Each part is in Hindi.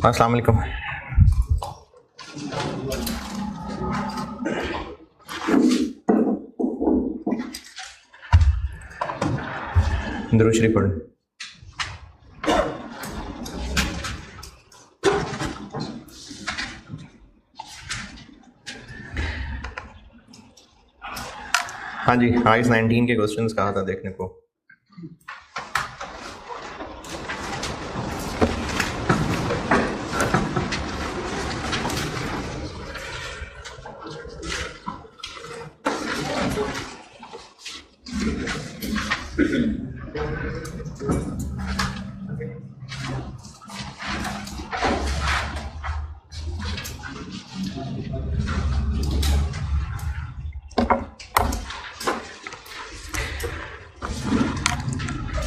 अस्सलाम वालेकुम। दुरूद शरीफ पढ़ें। हाँ जी, आइस 19 के क्वेश्चंस कहा था देखने को।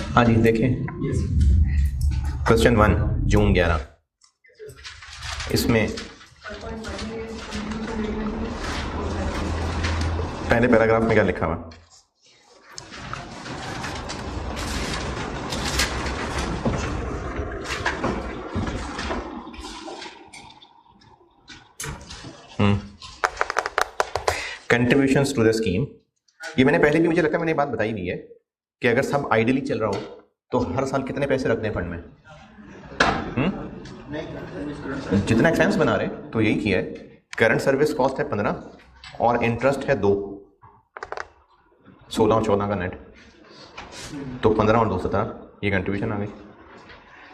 हाँ जी देखें, क्वेश्चन 1 जून 11, इसमें पहले पैराग्राफ में क्या लिखा हुआ? Contributions to the scheme. ये मैंने पहले भी, मुझे लगता है मैंने ये बात बताई भी है कि अगर सब आइडियली चल रहा हो तो हर साल कितने पैसे रखते हैं फंड में? जितना एक्सपेंस बना रहे तो यही किया है। करंट सर्विस कॉस्ट है 15 और इंटरेस्ट है 2, 16 और 14 का नेट, तो 15 और 2 17, ये कंट्रीब्यूशन आ गई।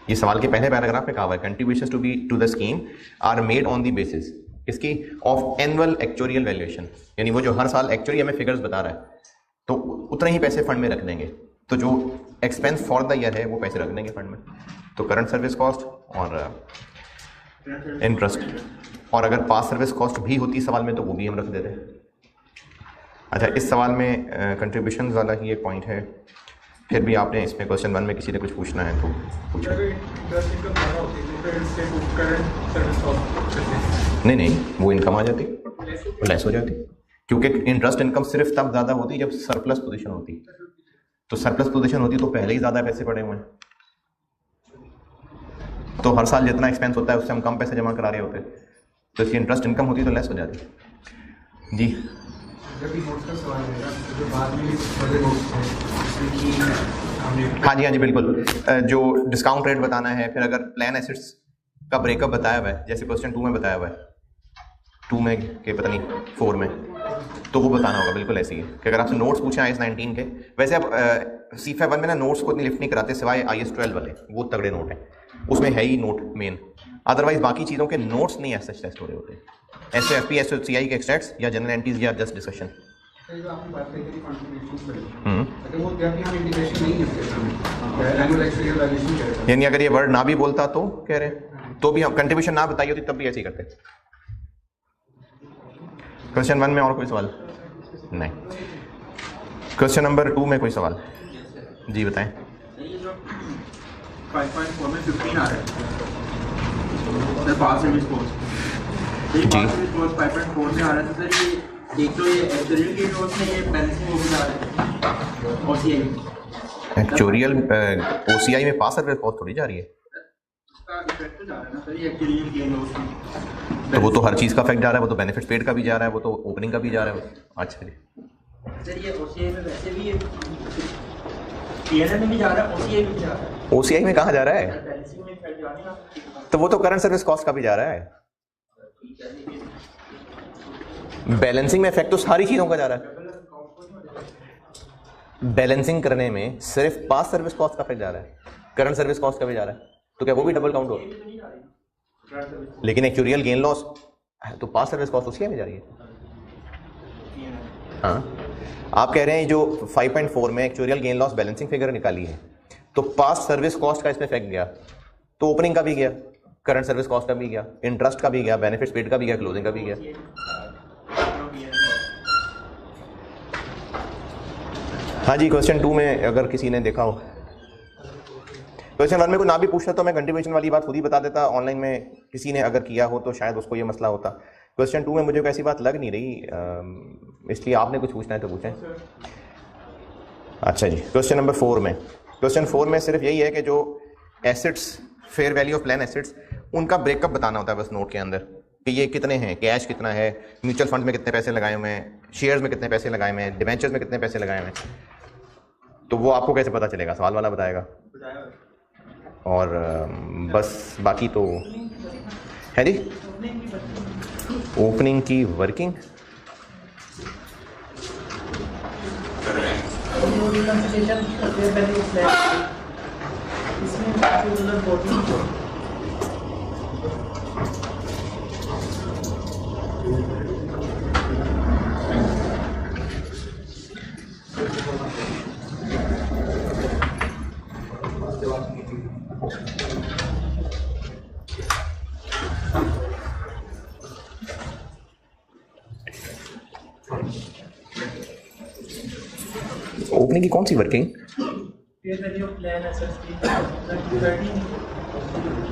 ये सवाल के पहले पैराग्राफ में कहा हुआ है contributions to the scheme are made on the basis इसकी ऑफ एनुअल एक्चुअरियल वैल्यूएशन, यानी वो जो हर साल एक्चुअली हमें फिगर्स बता रहा है तो उतने ही पैसे फंड में रख देंगे, तो जो एक्सपेंस फॉर द ईयर है वो पैसे रख देंगे फंड में। तो करंट सर्विस कॉस्ट और इंटरेस्ट, और अगर पास सर्विस कॉस्ट भी होती सवाल में तो वो भी हम रख देते हैं। अच्छा, इस सवाल में कंट्रीब्यूशन वाला ही एक पॉइंट है। फिर भी आपने इसमें क्वेश्चन 1 में किसी ने कुछ पूछना है तो पूछो। नहीं, वो इनकम आ जाती, लेस हो जाती, क्योंकि इंटरेस्ट इनकम सिर्फ तब ज़्यादा होती जब सरप्लस पोजीशन होती। तो सरप्लस पोजीशन होती तो पहले ही ज़्यादा पैसे पड़े हुए हैं, तो हर साल जितना एक्सपेंस होता है उससे हम कम पैसे जमा करा रहे होते, तो इसकी इंटरेस्ट इनकम होती तो लेस हो जाती जी। हाँ जी बिल्कुल। जो डिस्काउंट रेट बताना है, फिर अगर प्लान एसेट्स का ब्रेकअप बताया हुआ है, जैसे क्वेश्चन 2 में बताया हुआ है, 2 में के पता नहीं 4 में, तो वो बताना होगा। बिल्कुल ऐसी है कि अगर आपसे नोट्स पूछे IS 19 के, वैसे आप C5 1 में ना नोट्स को इतनी लिफ्ट नहीं कराते सिवाय IS 12 वाले, वो तगड़े नोट हैं, उसमें है ही नोट मेन। अदरवाइज बाकी चीज़ों के नोट्स नहीं ऐसे टेस्ट हो रहे होते, SFP SOCI के एक्सट्रैक्ट्स या जनरल एंट्रीज या जस्ट डिस्कशन। यानी अगर ये वर्ड ना भी बोलता तो कह रहे, तो भी हम कंट्रीब्यूशन ना बताई होती तब भी ऐसे ही करते। क्वेश्चन 1 में और कोई सवाल नहीं? क्वेश्चन नंबर 2 में कोई सवाल? जी बताएं। 5.4 में 15 आ रहा है पास सर्विस कॉस्ट, ये पास सर्विस कॉस्ट 5.4 में आ रहा है। सर ये एक तो ये एक्चुअरियल के नोट्स में ये बैलेंसिंग हो जा रहा है, OCI एक्चुअरियल OCI में पास सर्विस कॉस्ट थोड़ी जा रही है, उसका इफेक्ट तो जा रहा है ना सर ये एक्चुअरियल के नोट्स में। तो वो तो हर चीज़ का इफेक्ट जा रहा है, वो तो बेनिफिट पेड का भी जा रहा है, वो तो ओपनिंग का भी जा रहा है। अच्छा जी सर ये OCI में वैसे भी PNL में भी जा रहा है, OCI में भी जा रहा है। OCI में कहाँ जा रहा है? बैलेंसिंग में इफेक्ट जा रहा है, तो वो तो करंट सर्विस कॉस्ट का भी जा रहा है। बैलेंसिंग में इफेक्ट तो सारी चीज़ों का जा रहा है। बैलेंसिंग करने में सिर्फ पास सर्विस कॉस्ट का इफेक्ट जा रहा है, करंट सर्विस कॉस्ट का भी जा रहा है, तो क्या वो भी डबल काउंट हो? लेकिन एक्चुअरियल गेन लॉस तो पास सर्विस कॉस्ट OCI में जा रही है। हाँ, आप कह रहे हैं जो 5.4 में actuarial gain loss balancing figure निकाली है, तो पास सर्विस कॉस्ट का इसमें इफेक्ट गया, तो ओपनिंग का भी गया, करंट सर्विस कॉस्ट का भी गया, इंटरेस्ट का भी गया, बेनिफिट्स पेड का भी गया, क्लोजिंग का भी गया। हाँ जी, क्वेश्चन 2 में अगर किसी ने देखा हो, क्वेश्चन 1 में कोई ना भी पूछता तो मैं कंट्रीब्यूशन वाली बात खुद ही बता देता। ऑनलाइन में किसी ने अगर किया हो तो शायद उसको ये मसला होता। क्वेश्चन 2 में मुझे कैसी बात लग नहीं रही, इसलिए आपने कुछ पूछना है तो पूछें। अच्छा जी, क्वेश्चन नंबर 4 में, क्वेश्चन 4 में सिर्फ यही है कि जो assets fair value of plan assets उनका ब्रेकअप बताना होता है बस नोट के अंदर कि ये कितने हैं, कैश कितना है, म्यूचुअल फंड में कितने पैसे लगाए हुए हैं, शेयर्स में कितने पैसे लगाए हुए हैं, डिबेंचर्स में कितने पैसे लगाए हुए हैं। तो वो आपको कैसे पता चलेगा? सवाल वाला बताएगा। और बस बाकी तो है जी। ओपनिंग की वर्किंग ओपनिंग की कौन सी वर्किंग?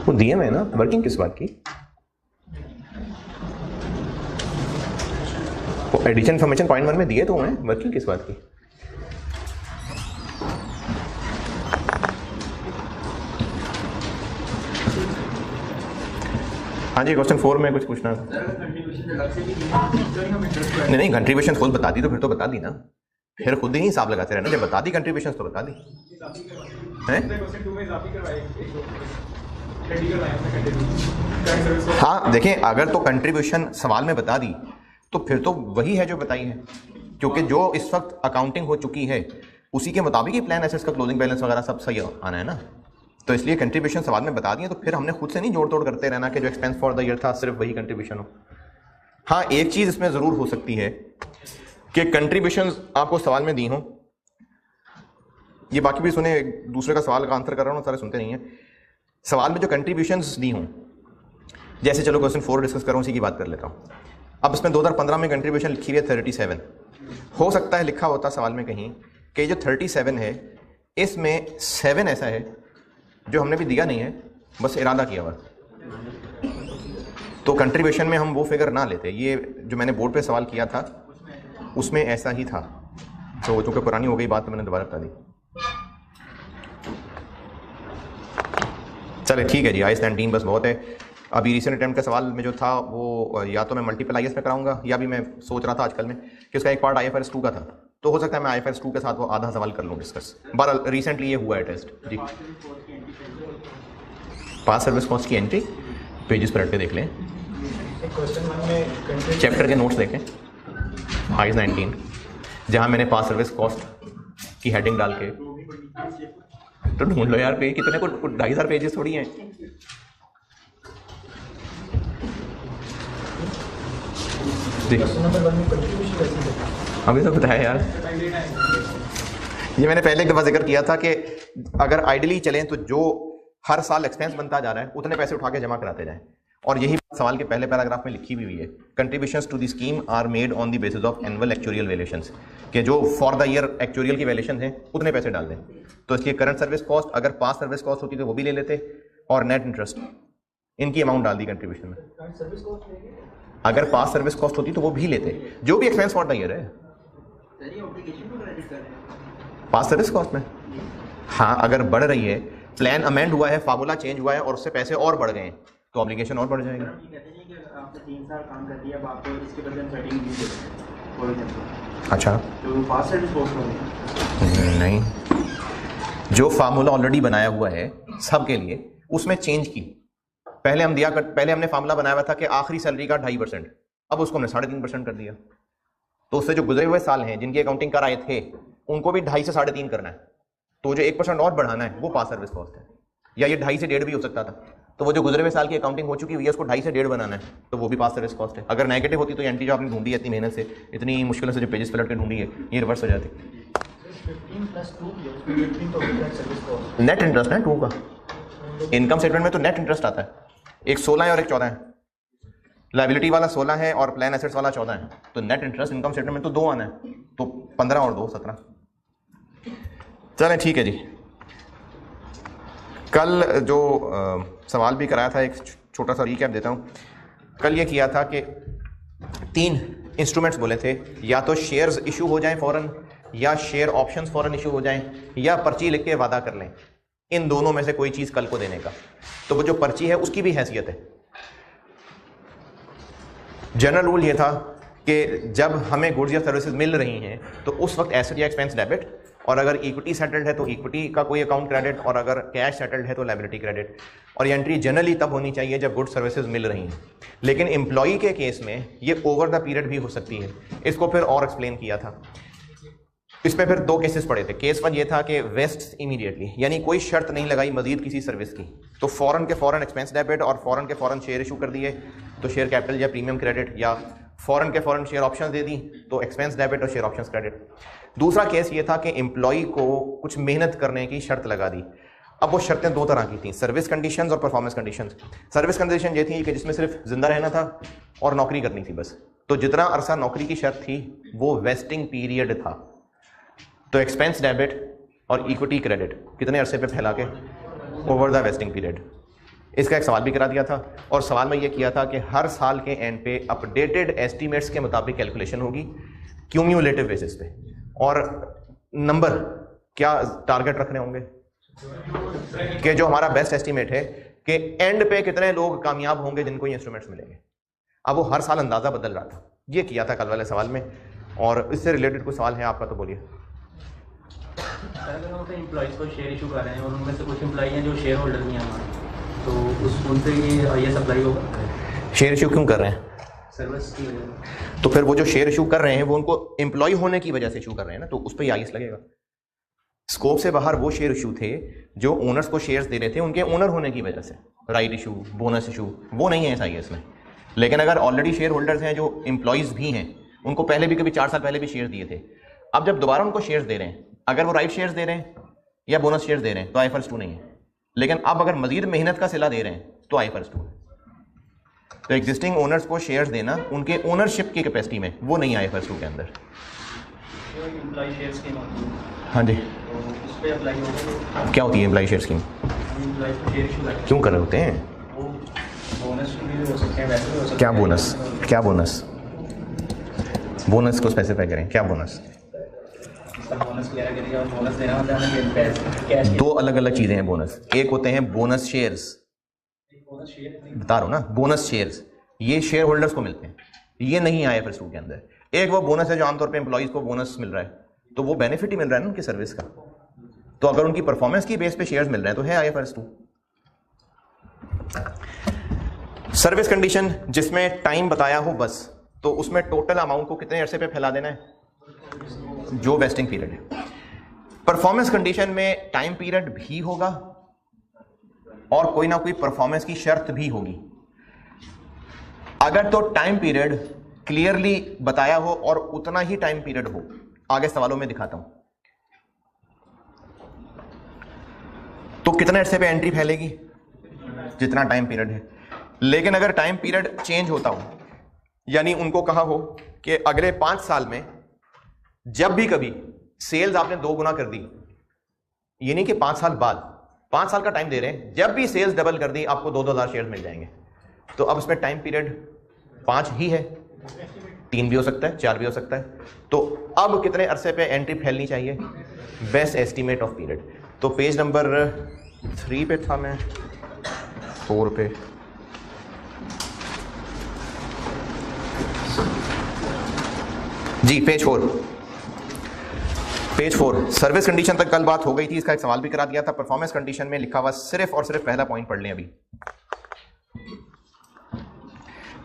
वो दिए में ना, वर्किंग किस बात की? वो एडिशन इन्फॉर्मेशन पॉइंट 1 में दिए तो हैं, वर्किंग किस बात की? हाँ जी, क्वेश्चन 4 में कुछ पूछना था। नहीं कंट्रीब्यूशन खुद बता दी तो फिर तो बता दी ना, फिर खुद ही हिसाब लगाते रहना। जब बता दी कंट्रीब्यूशन तो बता दी हैं। हाँ देखें, अगर तो कंट्रीब्यूशन सवाल में बता दी तो फिर तो वही है जो बताई है, क्योंकि जो इस वक्त अकाउंटिंग हो चुकी है उसी के मुताबिक ही प्लान एसेट्स का क्लोजिंग बैलेंस वगैरह सब सही आना है ना। तो इसलिए कंट्रीब्यूशन सवाल में बता दिए तो फिर हमने खुद से नहीं जोड़ तोड़ करते रहना कि जो एक्सपेंस फॉर द ईयर था सिर्फ वही कंट्रीब्यूशन हो। हाँ एक चीज़ इसमें ज़रूर हो सकती है कि कंट्रीब्यूशन आपको सवाल में दी हो, ये बाकी भी सुने, दूसरे का सवाल का आंसर कर रहा हूँ, सारे सुनते नहीं हैं। सवाल में जो कंट्रीब्यूशंस दी हों, जैसे चलो क्वेश्चन 4 डिस्कस कर रहा हूँ, उसी की बात कर लेता हूँ। अब इसमें 2015 में कंट्रीब्यूशन लिखी हुई है 37। हो सकता है लिखा होता सवाल में कहीं कि जो 37 है इसमें 7 ऐसा है जो हमने भी दिया नहीं है, बस इरादा किया हुआ। तो कंट्रीब्यूशन में हम वो फिगर ना लेते। ये जो मैंने बोर्ड पे सवाल किया था उसमें ऐसा ही था, तो चूँकि पुरानी हो गई बात तो मैंने दोबारा बता दी। चले ठीक है जी, IAS 19 बस बहुत है। अभी रिसेंट अटेम्प्ट का सवाल में जो था वो या तो मैं मल्टीपल IAS में कराऊंगा, या भी मैं सोच रहा था आजकल में कि उसका एक पार्ट IFRS 2 का था, तो हो सकता है मैं IFRS 2 के साथ वो आधा सवाल कर लूँ डिस्कस। बहरहाल रिसेंटली ये हुआ है टेस्ट जी। पास सर्विस कॉस्ट की एंट्री पेजेस पर हट के देख लें, चैप्टर के नोट्स देखें IAS 19, जहाँ मैंने पास सर्विस कॉस्ट की हेडिंग डाल के तो ढूंढ लो यार, पेज कितने को 2,500 पेजेस थोड़ी हैं। अभी तो बताया यार, ये मैंने पहले एक दफ़ा जिक्र किया था कि अगर आइडियली चलें तो जो हर साल एक्सपेंस बनता जा रहा है उतने पैसे उठा के जमा कराते जाएं, और यही सवाल के पहले पैराग्राफ में लिखी हुई है। Contributions to the scheme are made on the basis of annual actuarial valuations, कि जो फॉर द ईयर एक्चुरियल की वैल्यूएशन हैं उतने पैसे डाल दें। तो इसलिए करंट सर्विस कॉस्ट, अगर पास सर्विस कॉस्ट होती तो वो भी ले लेते, और नेट इंटरेस्ट इनकी अमाउंट डाल दी कंट्रीब्यूशन में। अगर पास सर्विस कॉस्ट होती तो वो भी लेते, जो भी एक्सपेंस फॉर द ईयर है पास सर्विस कॉस्ट में। हाँ अगर बढ़ रही है, प्लान अमेंड हुआ है, फार्मूला चेंज हुआ है और उससे पैसे और बढ़ गए तो ऑब्लिगेशन और बढ़ जाएगा। अच्छा तो पास सर्विस कॉस्ट नहीं, जो फार्मूला ऑलरेडी बनाया हुआ है सबके लिए उसमें चेंज की। पहले हमने फार्मूला बनाया हुआ था कि आखिरी सैलरी का 2.5%, अब उसको हमने 3.5% कर दिया। तो उससे जो गुजरे हुए साल हैं जिनकी अकाउंटिंग कराए थे उनको भी 2.5 से 3.5 करना है, तो जो 1% और बढ़ाना है वो पास सर्विस कॉस्ट है, या ये 2.5 से 1.5 भी हो सकता था। तो वो जो गुजरे हुए साल की अकाउंटिंग हो चुकी हुई है उसको 2.5 से 1.5 बनाना है, तो वो भी पास सर्विस कॉस्ट है। अगर नेगेटिव होती तो एंट्री जो आपने ढूंढी है इतनी मेहनत से, इतनी मुश्किल से जो पेजेस पलट के ढूंढी है, ये रिवर्स हो जाती। नेट इंटरेस्ट है 2 का, इनकम स्टेटमेंट में तो नेट इंटरेस्ट आता है। एक 16 है और एक 14 है, लाइबिलिटी वाला 16 है और प्लान एसेट्स वाला 14 है, तो नेट इंटरेस्ट इनकम स्टेटमेंट में तो 2 आना है, तो 15 और 2 17। चलें ठीक है जी। कल जो सवाल भी कराया था, एक छोटा सा रिकैप देता हूँ। कल ये किया था कि 3 इंस्ट्रूमेंट्स बोले थे, या तो शेयर्स इशू हो जाएं फ़ौरन, या शेयर ऑप्शंस फ़ौरन इशू हो जाएं, या पर्ची लिख के वादा कर लें। इन दोनों में से कोई चीज कल को देने का, तो वो जो पर्ची है उसकी भी हैसियत है। जनरल रूल ये था कि जब हमें गुड्स या सर्विसेज मिल रही हैं तो उस वक्त एसेट या एक्सपेंस डेबिट, और अगर इक्विटी सेटल्ड है तो इक्विटी का कोई अकाउंट क्रेडिट, और अगर कैश सेटल्ड है तो लायबिलिटी क्रेडिट। और ये एंट्री जनरली तब होनी चाहिए जब गुड्स सर्विसेज मिल रही हैं। लेकिन एम्प्लॉई के केस में ये ओवर द पीरियड भी हो सकती है। इसको फिर और एक्सप्लेन किया था। इसमें फिर दो केसेस पड़े थे। केस वन ये था कि वेस्ट इमीडिएटली, यानी कोई शर्त नहीं लगाई मजीद किसी सर्विस की, तो फौरन के फौरन एक्सपेंस डेबिट और फौरन के फौरन शेयर इशू कर दिए तो शेयर कैपिटल या प्रीमियम क्रेडिट, या फौरन के फौरन शेयर ऑप्शंस दे दी तो एक्सपेंस डेबिट और शेयर ऑप्शंस क्रेडिट। दूसरा केस ये था कि एम्प्लॉई को कुछ मेहनत करने की शर्त लगा दी। अब वो शर्तें दो तरह की थी, सर्विस कंडीशंस और परफॉर्मेंस कंडीशंस। सर्विस कंडीशन ये थी कि जिसमें सिर्फ जिंदा रहना था और नौकरी करनी थी बस, तो जितना अरसा नौकरी की शर्त थी वो वेस्टिंग पीरियड था। तो एक्सपेंस डेबिट और इक्विटी क्रेडिट कितने अरसे पे फैला के, ओवर द वेस्टिंग पीरियड। इसका एक सवाल भी करा दिया था, और सवाल में ये किया था कि हर साल के एंड पे अपडेटेड एस्टीमेट्स के मुताबिक कैलकुलेशन होगी क्यूम्यूलेटिव बेसिस पे, और नंबर क्या टारगेट रखने होंगे कि जो हमारा बेस्ट एस्टीमेट है कि एंड पे कितने लोग कामयाब होंगे जिनको ये इंस्ट्रूमेंट्स मिलेंगे। अब वो हर साल अंदाजा बदल रहा था। ये किया था कल वाले सवाल में, और इससे रिलेटेड कोई सवाल है आपका तो बोलिए। अगर हम एम्प्लॉइज को शेयर इशू कर रहे हैं और उनमें से कुछ एम्प्लॉई हैं जो शेयर होल्डर नहीं है हमारे, तो उनसे ये सप्लाई होगा। शेयर इशू क्यों कर रहे हैं? सर्विस की वजह। तो फिर वो जो शेयर इशू कर रहे हैं वो उनको एम्प्लॉय होने की वजह से इशू कर रहे हैं ना, तो उस पर आईएस लगेगा। स्कोप से बाहर वो शेयर इशू थे जो ओनर्स को शेयर्स दे रहे थे उनके ओनर होने की वजह से, राइट इशू, बोनस इशू, वो नहीं है इस आईएस में। लेकिन अगर ऑलरेडी शेयर होल्डर्स हैं जो एम्प्लॉयज भी हैं, उनको पहले भी कभी 4 साल पहले भी शेयर दिए थे, अब जब दोबारा उनको शेयर्स दे रहे हैं, अगर वो राइट शेयर्स दे रहे हैं या बोनस शेयर्स दे रहे हैं तो IFRS 2 नहीं है। लेकिन अब अगर मजीद मेहनत का सिला दे रहे हैं तो IFRS 2 है। तो एग्जिस्टिंग ओनर्स को शेयर्स देना उनके ओनरशिप की कैपेसिटी में, वो नहीं IFRS 2 के अंदर। एम्प्लॉय शेयर स्कीम होती है, हाँ जी, तो उस पर अप्लाई होगा। क्या होती है एम्प्लॉय शेयर स्कीम? एम्प्लॉय को शेयर इशू करते क्यों कर रहे होते हैं? हैं, वो बोनस भी हो सकते हैं, वैसे भी हो सकते हैं। क्या बोनस? क्या बोनस? बोनस को स्पेसिफाई करें, क्या बोनस? बोनस करेगा, बोनस देना होता है हमें पैसे कैश। दो अलग अलग चीजें हैं बोनस। एक होते हैं बोनस शेयर्स, बोनस शेयर बता रहा हूँ ना, बोनस शेयर्स ये शेयर होल्डर्स को मिलते हैं, ये नहीं आया IFRS 2 के अंदर। एक वो बोनस है जो आमतौर पे एम्प्लॉइज को बोनस मिल रहा है, तो वो बेनिफिट ही मिल रहा है ना उनकी सर्विस का। तो अगर उनकी परफॉर्मेंस की बेस पे शेयर्स मिल रहे हैं तो है IFRS 2। सर्विस कंडीशन जिसमें टाइम बताया हो बस, तो उसमें टोटल अमाउंट को कितने अरसे पे फैला देना है, जो वेस्टिंग पीरियड है। परफॉर्मेंस कंडीशन में टाइम पीरियड भी होगा और कोई ना कोई परफॉर्मेंस की शर्त भी होगी। अगर तो टाइम पीरियड क्लियरली बताया हो और उतना ही टाइम पीरियड हो, आगे सवालों में दिखाता हूं, तो कितने अरसे पे एंट्री फैलेगी, जितना टाइम पीरियड है। लेकिन अगर टाइम पीरियड चेंज होता हो, यानी उनको कहा हो कि अगले 5 साल में जब भी कभी सेल्स आपने 2 गुना कर दी, ये नहीं कि 5 साल बाद, 5 साल का टाइम दे रहे हैं, जब भी सेल्स डबल कर दी आपको 2,000 शेयर मिल जाएंगे। तो अब इसमें टाइम पीरियड 5 ही है, 3 भी हो सकता है, 4 भी हो सकता है। तो अब कितने अरसे पे एंट्री फैलनी चाहिए, बेस्ट एस्टीमेट ऑफ पीरियड। तो पेज नंबर 3 पे था, मैं 4 पे, जी पेज 4, पेज 4। सर्विस कंडीशन तक कल बात हो गई थी, इसका एक सवाल भी करा दिया था। परफॉर्मेंस कंडीशन में लिखा हुआ सिर्फ और सिर्फ पहला पॉइंट पढ़ लें अभी।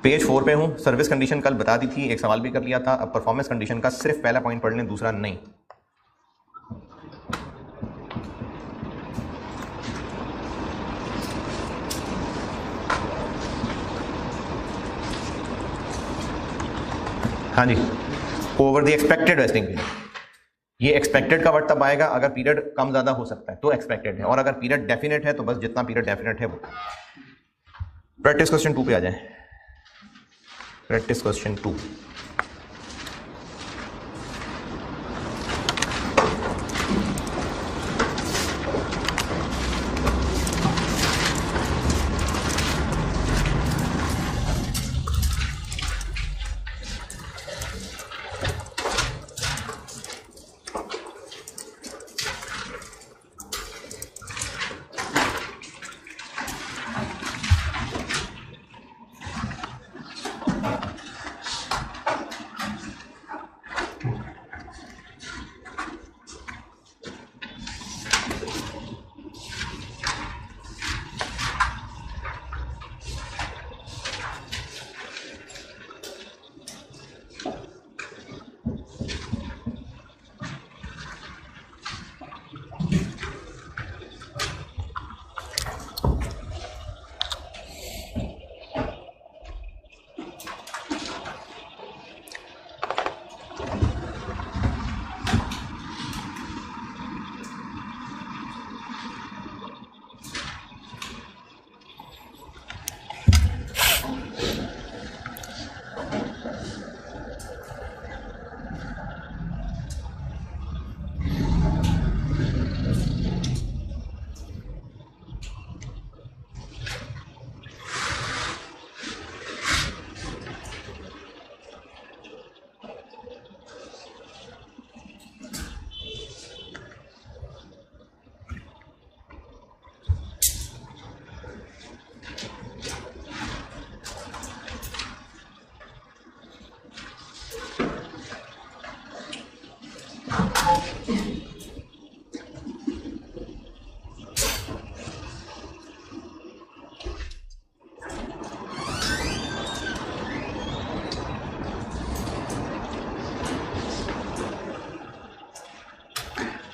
पेज 4 पे हूं। सर्विस कंडीशन कल बता दी थी, एक सवाल भी कर लिया था। अब परफॉर्मेंस कंडीशन का सिर्फ पहला पॉइंट पढ़ लें, दूसरा नहीं। हाँ जी, over the expected vesting period. ये एक्सपेक्टेड का वर्ड तब आएगा अगर पीरियड कम ज्यादा हो सकता है तो एक्सपेक्टेड है, और अगर पीरियड डेफिनेट है तो बस जितना पीरियड डेफिनेट है वो। प्रैक्टिस क्वेश्चन 2 पे आ जाए। Practice question 2।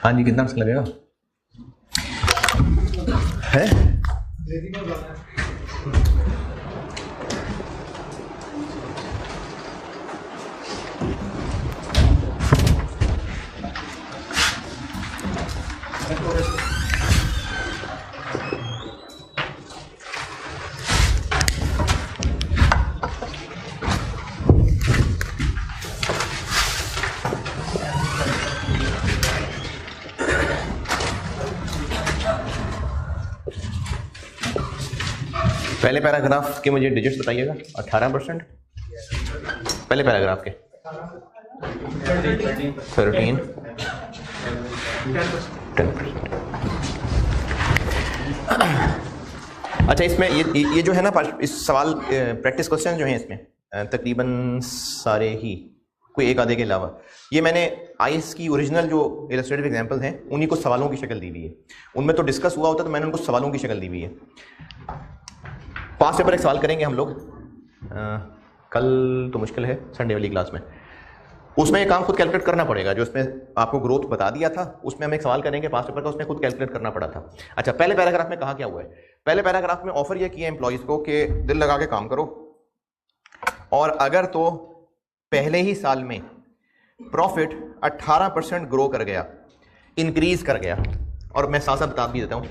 हाँ जी, कितना लगेगा है? पहले पैराग्राफ के मुझे डिजिट्स बताइएगा। 18%, पहले पैराग्राफ के 13, 10%। अच्छा, इसमें ये जो है ना, इस सवाल प्रैक्टिस क्वेश्चन जो हैं इसमें तकरीबन सारे ही, कोई एक आधे के अलावा, ये मैंने आईएएस की ओरिजिनल जो इलस्ट्रेटिव एग्जांपल हैं उन्हीं को सवालों की शक्ल दी हुई है। उनमें तो डिस्कस हुआ होता, तो मैंने उनको सवालों की शक्ल दी हुई है। पास्ट पेपर एक सवाल करेंगे हम लोग, कल तो मुश्किल है संडे वाली क्लास में। उसमें एक काम खुद कैलकुलेट करना पड़ेगा, जो उसमें आपको ग्रोथ बता दिया था उसमें हम एक सवाल करेंगे पास्ट पेपर का, उसमें खुद कैलकुलेट करना पड़ा था। अच्छा, पहले पैराग्राफ में कहा क्या हुआ है? पहले पैराग्राफ में ऑफर यह किया एम्प्लॉयज को कि दिल लगा के काम करो, और अगर तो पहले ही साल में प्रॉफिट 18% ग्रो कर गया, इंक्रीज कर गया, और मैं साथ साथ बता भी देता हूं,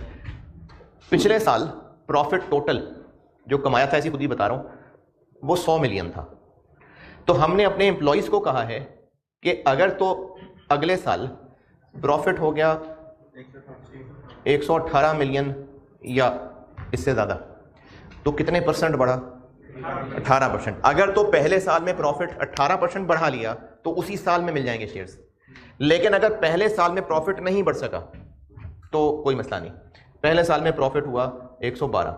पिछले साल प्रॉफिट टोटल जो कमाया था, ऐसी खुद ही बता रहा हूं, वो 100 मिलियन था। तो हमने अपने एम्प्लॉयज को कहा है कि अगर तो अगले साल प्रॉफिट हो गया 118 मिलियन या इससे ज्यादा, तो कितने परसेंट बढ़ा? 18%। अगर तो पहले साल में प्रॉफिट 18% बढ़ा लिया तो उसी साल में मिल जाएंगे शेयर्स। लेकिन अगर पहले साल में प्रॉफिट नहीं बढ़ सका तो कोई मसला नहीं। पहले साल में प्रॉफिट हुआ 112,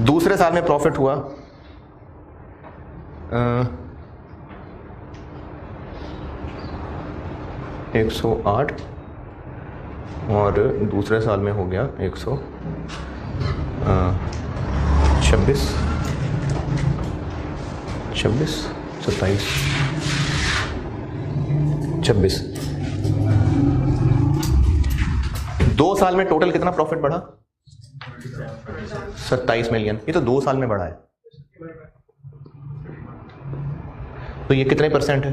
दूसरे साल में प्रॉफिट हुआ 108, और दूसरे साल में हो गया 126, 27, 26। 2 साल में टोटल कितना प्रॉफिट बढ़ा? 27 मिलियन। ये तो 2 साल में बढ़ा है, तो ये कितने परसेंट है?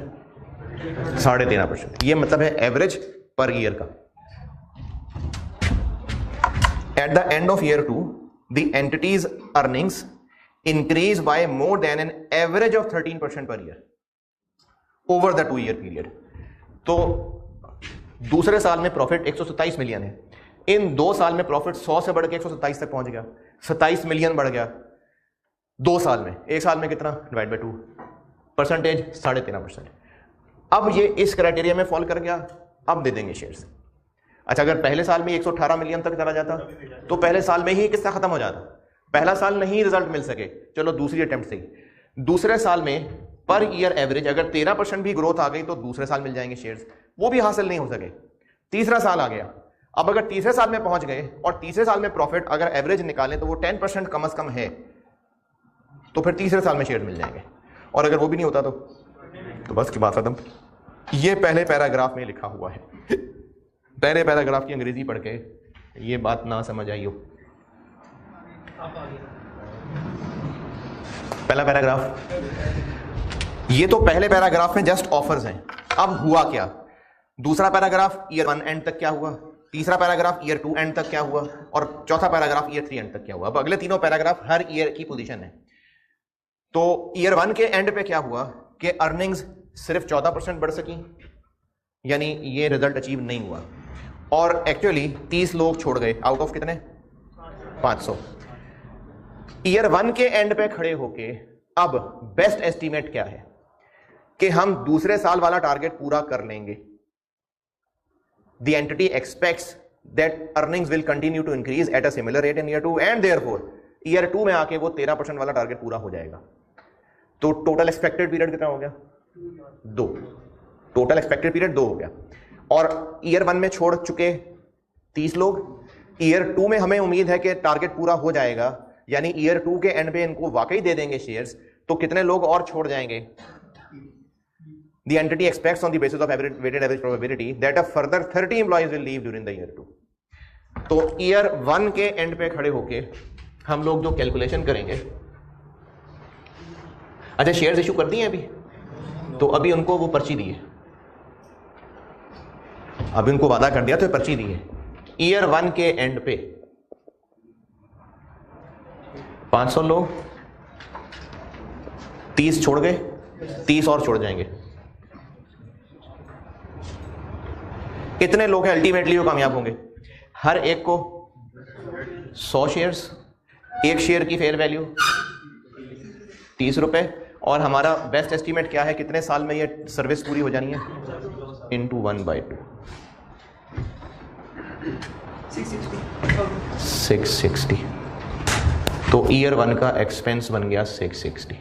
13.5%। ये मतलब है एवरेज पर ईयर का। At the end of year 2, the entity's earnings increase by more than an average of 13% per year over the 2-year period. तो दूसरे साल में प्रॉफिट 127 मिलियन है, इन 2 साल में प्रॉफिट 100 से बढ़ के 127 तक पहुंच गया, 27 मिलियन बढ़ गया 2 साल में। एक साल में कितना? Divide by 2, percentage 13.5%। अब ये इस क्राइटेरिया में फॉल कर गया, अब दे देंगे शेयर्स। अच्छा, अगर पहले साल में 118 मिलियन तक चला जाता तो पहले साल में ही किस्सा खत्म हो जाता। पहला साल नहीं रिजल्ट मिल सके, चलो दूसरी अटेम्प्ट से ही। दूसरे साल में पर ईयर एवरेज अगर 13% भी ग्रोथ आ गई तो दूसरे साल मिल जाएंगे शेयर्स, वो भी हासिल नहीं हो सके। तीसरा साल आ गया, अब अगर तीसरे साल में पहुंच गए और तीसरे साल में प्रॉफिट अगर एवरेज निकालें तो वो 10% कम से कम है, तो फिर तीसरे साल में शेयर मिल जाएंगे। और अगर वो भी नहीं होता तो बस की बात खत्म। ये पहले पैराग्राफ में लिखा हुआ है। पहले पैराग्राफ की अंग्रेजी पढ़ के ये बात ना समझ आई हो। पहला पैराग्राफ, ये तो पहले पैराग्राफ में जस्ट ऑफर्स हैं। अब हुआ क्या? दूसरा पैराग्राफ ईयर 1 एंड तक क्या हुआ, तीसरा पैराग्राफ ईयर 2 एंड तक क्या हुआ, और चौथा पैराग्राफ ईयर 3 एंड तक क्या हुआ। अब अगले तीनों पैराग्राफ हर ईयर की पोजीशन है। तो ईयर 1 के एंड पे क्या हुआ कि अर्निंग्स सिर्फ 14% बढ़ सकी, यानी ये रिजल्ट अचीव नहीं हुआ, और एक्चुअली 30 लोग छोड़ गए आउट ऑफ कितने? 500। ईयर 1 के एंड पे खड़े होके अब बेस्ट एस्टीमेट क्या है कि हम दूसरे साल वाला टारगेट पूरा कर लेंगे। The entity expects that earnings will continue to increase at a similar rate in year 2 and therefore year 2 में आके वो 13% वाला टारगेट पूरा हो जाएगा। तो टोटल एक्सपेक्टेड पीरियड कितना हो गया? 2। टोटल एक्सपेक्टेड पीरियड 2 हो गया। और ईयर 1 में छोड़ चुके 30 लोग, ईयर 2 में हमें उम्मीद है कि टारगेट पूरा हो जाएगा, यानी ईयर 2 के एंड पे इनको वाकई दे देंगे शेयर्स, तो कितने लोग और छोड़ जाएंगे? The entity expects on the basis of weighted average probability that a further 30 employees will leave during the year 2. तो ईयर 1 के एंड पे खड़े होके हम लोग जो कैलकुलेशन करेंगे, अच्छा शेयर्स इशू कर दिए अभी, तो अभी उनको वो पर्ची दी है, अभी उनको वादा कर दिया तो पर्ची दी है। ईयर 1 के एंड पे 500 लोग, 30 छोड़ गए, 30 और छोड़ जाएंगे। कितने लोग हैं अल्टीमेटली वो कामयाब होंगे? हर एक को 100 शेयर्स, एक शेयर की फेयर वैल्यू 30 रुपए, और हमारा बेस्ट एस्टीमेट क्या है, कितने साल में ये सर्विस पूरी हो जानी है? इंटू 1/2 660। तो ईयर 1 का एक्सपेंस बन गया 660।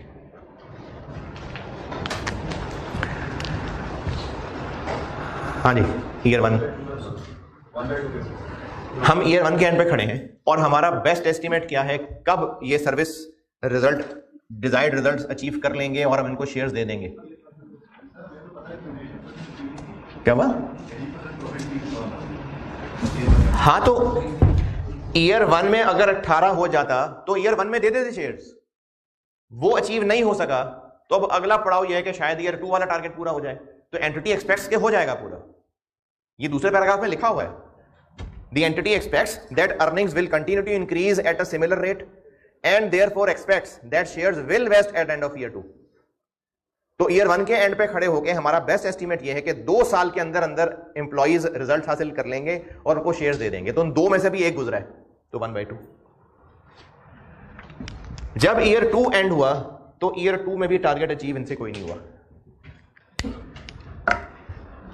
हाँ जी, ईयर 1 हम ईयर 1 के एंड पे खड़े हैं और हमारा बेस्ट एस्टीमेट क्या है, कब ये service result desired results achieve कर लेंगे और हम इनको शेयर्स दे देंगे। क्या हुआ? हाँ, तो ईयर 1 में अगर 18 हो जाता तो ईयर 1 में दे देते शेयर्स, वो अचीव नहीं हो सका तो अब अगला पड़ाव यह है कि शायद ईयर 2 वाला टारगेट पूरा हो जाए, तो एंटिटी एक्सपेक्ट्स के हो जाएगा पूरा। ये दूसरे पैराग्राफ में लिखा हुआ है, the entity expects that earnings will continue to increase at a similar rate and therefore expects that shares will vest at end of year 2। तो ईयर 1 के एंड पे खड़े होके हमारा बेस्ट एस्टीमेट ये है कि 2 साल के अंदर अंदर एम्प्लॉइज रिजल्ट हासिल कर लेंगे और उनको शेयर्स दे देंगे। तो उन 2 में से भी एक गुजरा है, तो 1/2। जब ईयर 2 एंड हुआ तो ईयर 2 में भी टारगेट अचीव इनसे कोई नहीं हुआ,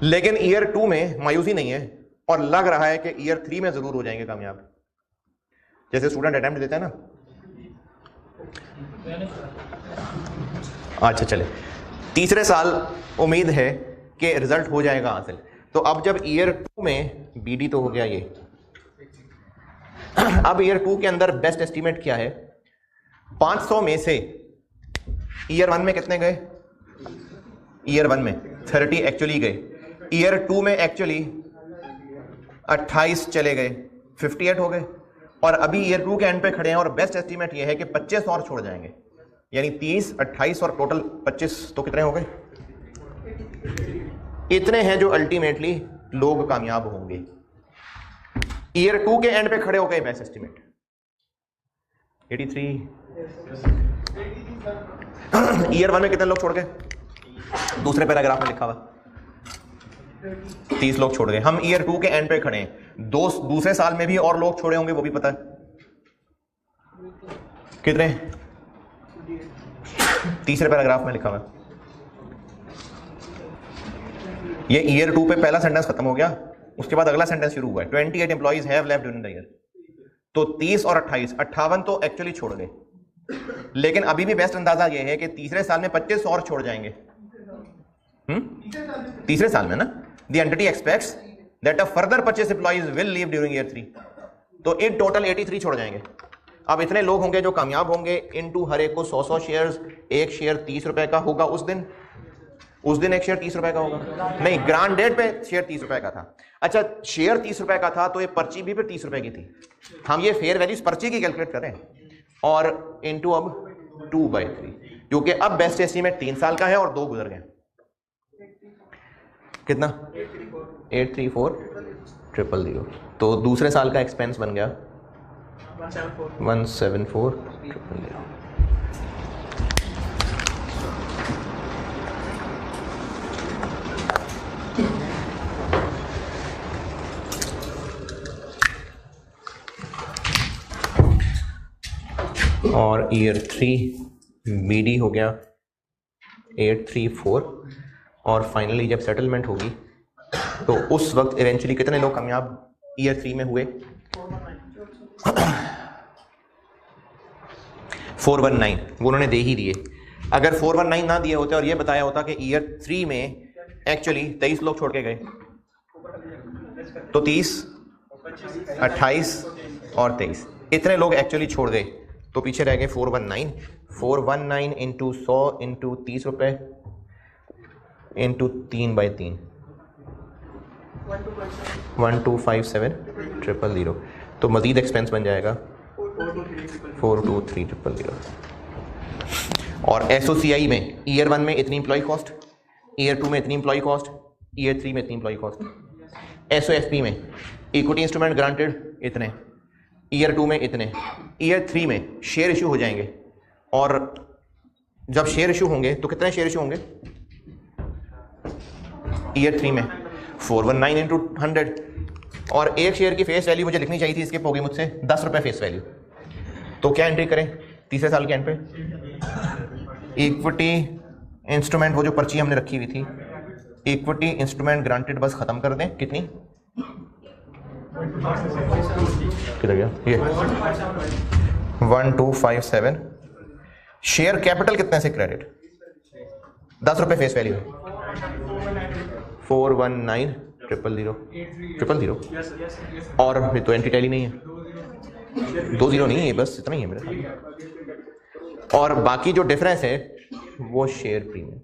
लेकिन ईयर 2 में मायूसी नहीं है और लग रहा है कि ईयर 3 में जरूर हो जाएंगे कामयाब। जैसे स्टूडेंट अटेम्प्ट देते हैं ना। अच्छा चले, तीसरे साल उम्मीद है कि रिजल्ट हो जाएगा हासिल। तो अब जब ईयर 2 में बीडी तो हो गया ये, अब ईयर 2 के अंदर बेस्ट एस्टीमेट क्या है? 500 में से ईयर 1 में कितने गए? ईयर 1 में 30 एक्चुअली गए, ईयर 2 में एक्चुअली 28 चले गए, 58 हो गए, और अभी ईयर 2 के एंड पे खड़े हैं और बेस्ट एस्टीमेट ये है कि 25 और छोड़ जाएंगे, यानी 30, 28 और टोटल 25, तो कितने हो गए? इतने हैं जो अल्टीमेटली लोग कामयाब होंगे। ईयर 2 के एंड पे खड़े हो गए बेस्ट एस्टीमेट 83। ईयर 1 में कितने लोग छोड़ गए? दूसरे पैराग्राफ में लिखा हुआ 30 लोग छोड़ गए। हम ईयर 2 के एंड पे खड़े हैं, दूसरे साल में भी और लोग छोड़े होंगे, वो भी पता है कितने? तीसरे पैराग्राफ में लिखा हुआ। ये ईयर 2 पे पहला सेंटेंस खत्म हो गया, उसके बाद अगला सेंटेंस शुरू हुआ है, 28 employees have left during the year. तो 30 और 28, 58 तो एक्चुअली छोड़ गए, लेकिन अभी भी बेस्ट अंदाजा ये है कि तीसरे साल में 25 और छोड़ जाएंगे। तीसरे साल में ना, the entity expects that a further 25 employees will leave during year 3। तो इन टोटल 83 छोड़ जाएंगे। अब इतने लोग होंगे जो कामयाब होंगे, इनटू हर एक को 100 शेयर्स, एक शेयर 30 रुपए का होगा। उस दिन एक शेयर 30 रुपए का होगा, नहीं ग्रांड डेट पे शेयर 30 रुपए का था। अच्छा, शेयर 30 रुपए का था तो ये पर्ची भी फिर 30 रुपए की थी। हम ये फेयर वैल्यूज पर्ची की कैलकुलेट करें और इनटू अब 2/3, क्योंकि अब बेस्ट एस्टीमेट 3 साल का है और 2 गुजर गए। कितना? 834,000। तो दूसरे साल का एक्सपेंस बन गया 174,000। और ईयर 3 बीडी हो गया 834, और फाइनली जब सेटलमेंट होगी तो उस वक्त इवेंचुअली कितने लोग कामयाब ईयर 3 में हुए? 419, वो उन्होंने दे ही दिए। अगर 419 ना दिए होते और ये बताया होता कि ईयर 3 में एक्चुअली 23 लोग छोड़ के गए, तो 30, 28 और 23 इतने लोग एक्चुअली छोड़ गए, तो पीछे रह गए 419 इंटू 100 इंटू 30 रुपए, इंटू 3/3 1257,000 तो मज़ीद एक्सपेंस बन जाएगा 423,000। और SOCI में ईयर 1 में इतनी एम्प्लॉय कॉस्ट, ईयर 2 में इतनी एम्प्लॉय कॉस्ट, ईयर 3 में इतनी एम्प्लॉय कॉस्ट। SOFP में इक्विटी इंस्ट्रूमेंट ग्रांटेड इतने, ईयर 2 में इतने, ईयर 3 में शेयर इशू हो जाएंगे। और जब शेयर इशू होंगे तो कितने शेयर इशू होंगे? ईयर 3 में 419 इंटू 100। और एक शेयर की फेस वैल्यू मुझे लिखनी चाहिए थी, इसके होगी मुझसे 10 रुपये फेस वैल्यू। तो क्या एंट्री करें तीसरे साल के एंड पे? इक्विटी इंस्ट्रूमेंट, वो जो पर्ची हमने रखी हुई थी, इक्विटी इंस्ट्रूमेंट ग्रांटेड बस खत्म कर दें। कितनी? किधर गया ये? 1257। शेयर कैपिटल कितने से क्रेडिट? 10 रुपये फेस वैल्यू है। 419,000 और फिर तो एंट्री टैली नहीं है, 2 0 नहीं है, बस इतना ही है मेरे साथ। और बाकी जो डिफरेंस है वो शेयर प्रीमियम।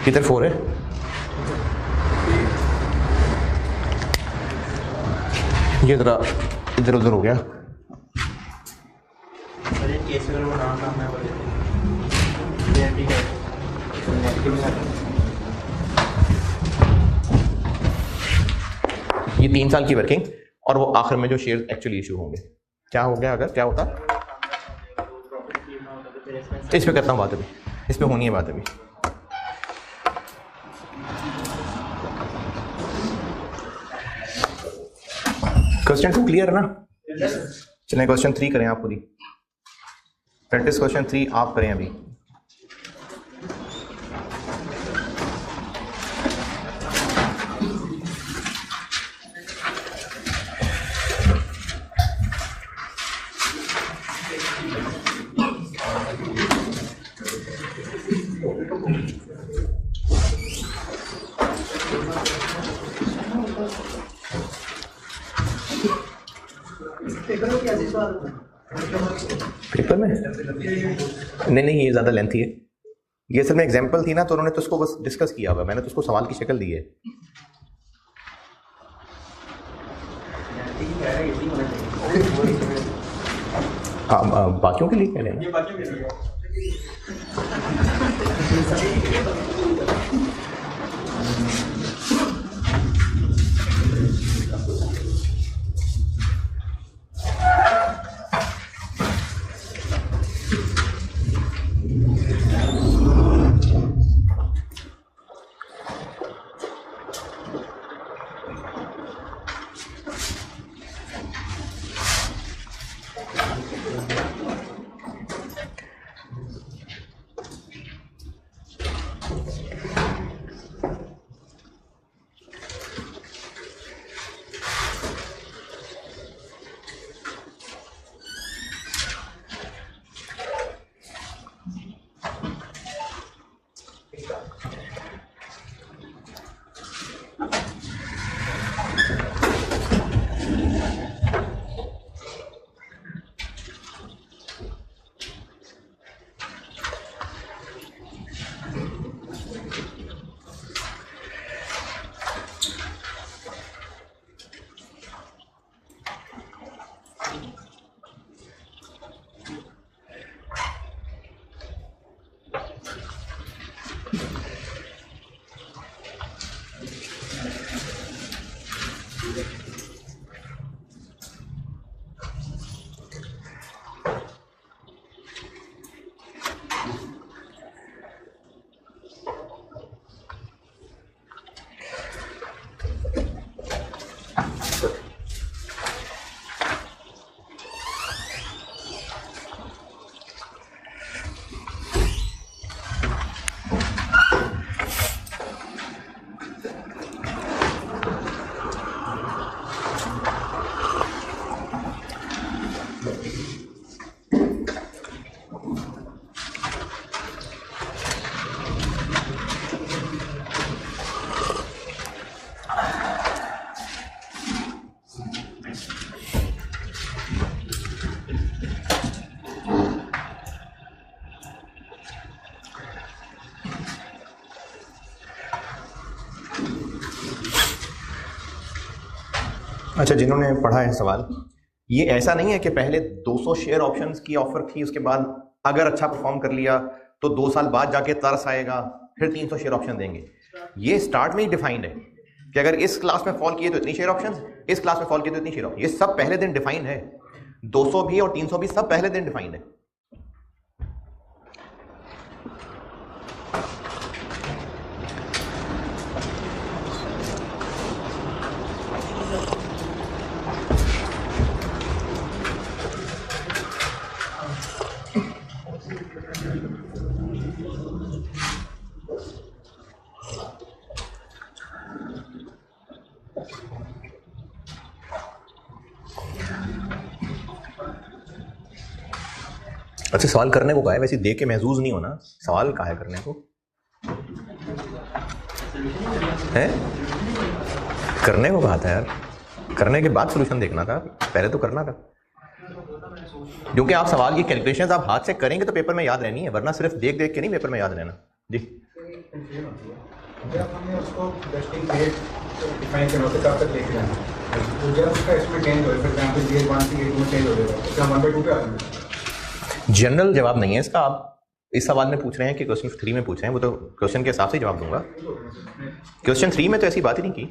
किधर 4 है? ये जरा इधर उधर हो गया। ये 3 साल की वर्किंग और वो आखिर में जो शेयर एक्चुअली इशू होंगे। क्या हो गया अगर क्या होता? इस पे करता हूँ बात अभी, इस पे होनी है बात अभी। क्वेश्चन 2 क्लियर है ना? चलिए क्वेश्चन 3 करें आप खुद ही। प्रैक्टिस क्वेश्चन 3 आप करें अभी। पेपर में नहीं, ये ज़्यादा लेंथी है। ये असल में एग्जाम्पल थी ना, तो उन्होंने तो उसको बस डिस्कस किया हुआ, मैंने तो उसको सवाल की शक्ल दी है। हाँ, बाकियों के लिए कह लें। अच्छा, जिन्होंने पढ़ा है सवाल, ये ऐसा नहीं है कि पहले 200 शेयर ऑप्शंस की ऑफर थी, उसके बाद अगर अच्छा परफॉर्म कर लिया तो 2 साल बाद जाके तरस आएगा फिर 300 शेयर ऑप्शन देंगे। ये स्टार्ट में ही डिफाइंड है कि अगर इस क्लास में फॉल किए तो इतनी शेयर ऑप्शंस, इस क्लास में फॉल किए तो इतनी शेयर ऑप्शन। ये सब पहले दिन डिफाइंड है, 200 भी और 300 भी सब पहले दिन डिफाइंड है। अच्छा, सवाल करने को कहा है, वैसे देख के महसूस नहीं होना, सवाल कहा है करने को है, करने को कहा था यार, करने के बाद सोल्यूशन देखना था, पहले तो करना था। क्योंकि आप सवाल की कैलकुलेशंस आप हाथ से करेंगे तो पेपर में याद रहनी है, वरना सिर्फ देख देख के नहीं पेपर में याद रहना जी। जब हमने उसको जस्टिंग डेट डिफाइन करना होता है तब तक लेके जाना, तो जब उसका इसमें चेंज हो, फॉर एग्जांपल ग्रेड 1 से ग्रेड 2 में चेंज हो जाएगा तो हम 1/2 पे आ जाएंगे। जनरल जवाब नहीं है इसका, आप इस सवाल में पूछ रहे हैं कि क्वेश्चन 3 में पूछ रहे हैं, वो तो क्वेश्चन के हिसाब से जवाब दूंगा। क्वेश्चन 3 में तो ऐसी बात ही नहीं की,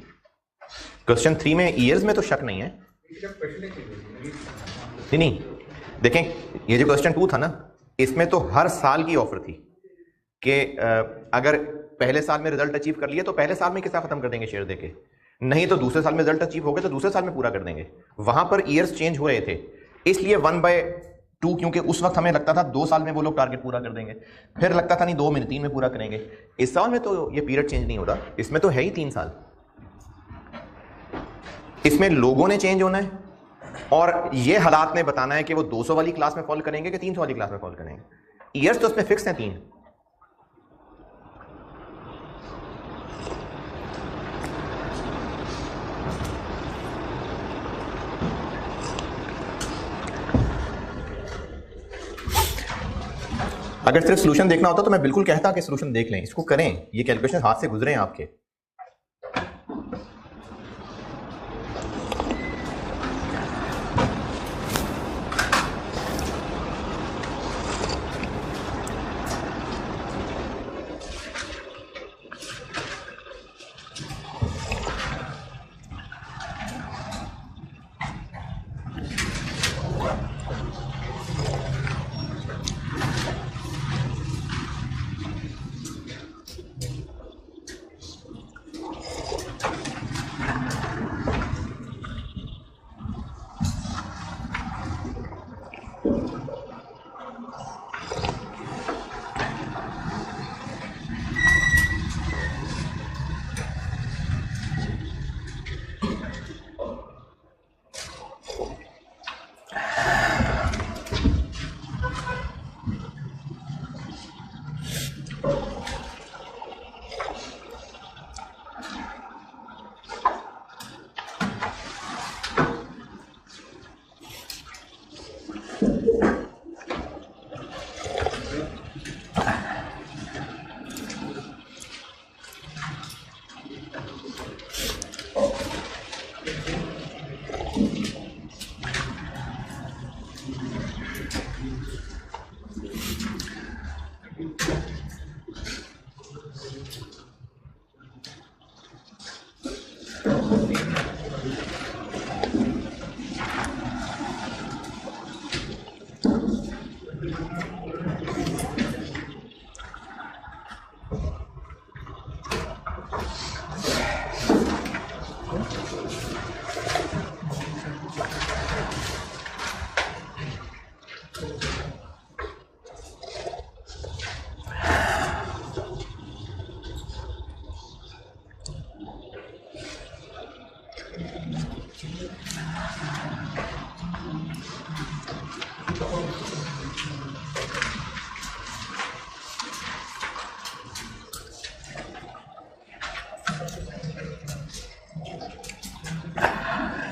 क्वेश्चन 3 में ईयर्स में तो शक नहीं है। नहीं, देखें ये जो क्वेश्चन 2 था ना, इसमें तो हर साल की ऑफर थी कि अगर पहले साल में रिजल्ट अचीव कर लिया तो पहले साल में कितना खत्म कर देंगे शेयर देके, नहीं तो दूसरे साल में रिजल्ट अचीव हो गया तो दूसरे साल में पूरा कर देंगे। वहां पर ईयर्स चेंज हो रहे थे, इसलिए 1/2, क्योंकि उस वक्त हमें लगता था 2 साल में वो लोग टारगेट पूरा कर देंगे, फिर लगता था नहीं 2 महीने 3 में पूरा करेंगे। इस साल में तो ये पीरियड चेंज नहीं होता, इसमें तो है ही 3 साल। इसमें लोगों ने चेंज होना है और ये हालात ने बताना है कि वो 200 वाली क्लास में फॉल करेंगे कि 300 वाली क्लास में फॉल करेंगे। ईयर्स तो उसमें फिक्स हैं 3। अगर सिर्फ सोल्यूशन देखना होता तो मैं बिल्कुल कहता कि सोल्यूशन देख लें, इसको करें, ये कैलकुलेशन हाथ से गुजरे हैं आपके।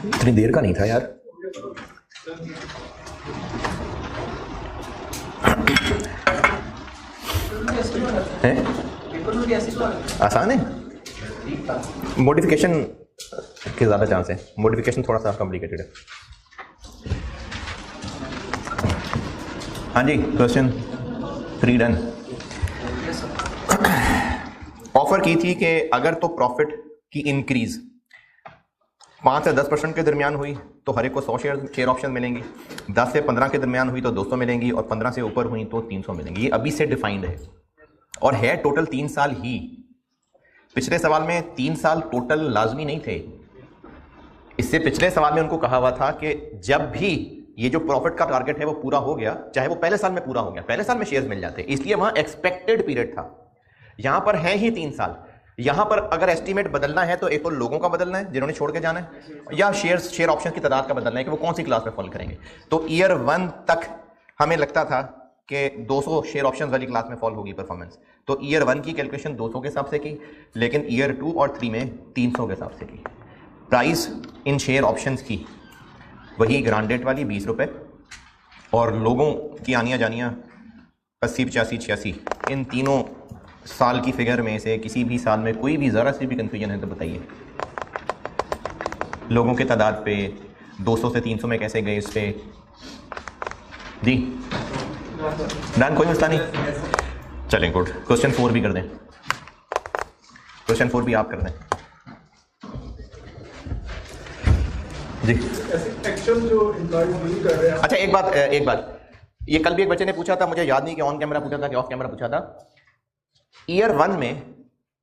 इतनी देर का नहीं था यार। हैं? आसान है, मॉडिफिकेशन के ज़्यादा चांस है, मॉडिफिकेशन थोड़ा सा कॉम्प्लिकेटेड है। हाँ जी, क्वेश्चन 3 डन। ऑफर की थी कि अगर तो प्रॉफिट की इंक्रीज 5 से 10% के दरमियान हुई तो हर एक को 100 शेयर ऑप्शन मिलेंगी, 10 से 15 के दरमियान हुई तो 200 मिलेंगी, और 15 से ऊपर हुई तो 300 मिलेंगी। ये अभी से डिफाइंड है और है टोटल 3 साल ही। पिछले सवाल में 3 साल टोटल लाजमी नहीं थे। इससे पिछले सवाल में उनको कहा हुआ था कि जब भी ये जो प्रॉफिट का टारगेट है वो पूरा हो गया, चाहे वो पहले साल में पूरा हो गया, पहले साल में शेयर्स मिल जाते, इसलिए वहां एक्सपेक्टेड पीरियड था। यहां पर है ही 3 साल। यहां पर अगर एस्टीमेट बदलना है तो एक तो लोगों का बदलना है जिन्होंने छोड़ के जाना है, या शेयर ऑप्शन की तादाद का बदलना है कि वो कौन सी क्लास में फॉल करेंगे। तो ईयर 1 तक हमें लगता था कि 200 शेयर ऑप्शन वाली क्लास में फॉल होगी परफॉर्मेंस, तो ईयर 1 की कैलकुलेशन 200 के हिसाब से की, लेकिन ईयर 2 और 3 में 300 के हिसाब से की। प्राइस इन शेयर ऑप्शंस की वही ग्रांडेड वाली 20 रुपये, और लोगों की आनियाँ जानियाँ 80, 85, 86, इन तीनों साल की फिगर में से किसी भी साल में कोई भी ज़रा सी भी कन्फ्यूजन है तो बताइए। लोगों के तादाद पे 200 से 300 में कैसे गए, इस पे जी डन, कोई मसला नहीं। चलें गुड। क्वेश्चन 4 भी कर दें, क्वेश्चन 4 भी आप कर दें जी। एक्चुअल जो एम्प्लॉइज नहीं कर रहे हैं। अच्छा एक बात, ये कल भी एक बच्चे ने पूछा था, मुझे याद नहीं कि ऑन कैमरा पूछा था कि ऑफ कैमरा पूछा था। ईयर 1 में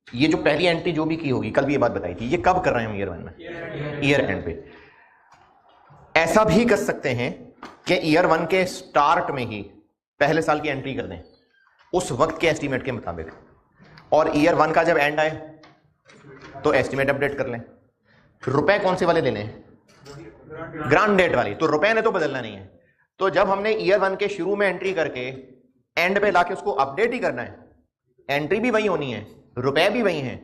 ये जो पहली एंट्री जो भी की होगी, कल भी ये बात बताई थी, ये कब कर रहे हैं हम ईयर 1 में? ईयर एंड पे। ऐसा भी कर सकते हैं कि ईयर 1 के स्टार्ट में ही पहले साल की एंट्री कर दें उस वक्त के एस्टीमेट के मुताबिक, और ईयर 1 का जब एंड आए तो एस्टीमेट अपडेट कर लें। रुपए कौन से वाले लेने हैं? ग्रांड डेट वाली। तो रुपए ने तो बदलना नहीं है, तो जब हमने ईयर 1 के शुरू में एंट्री करके एंड पे लाके उसको अपडेट ही करना है, एंट्री भी वही होनी है, रुपए भी वही हैं,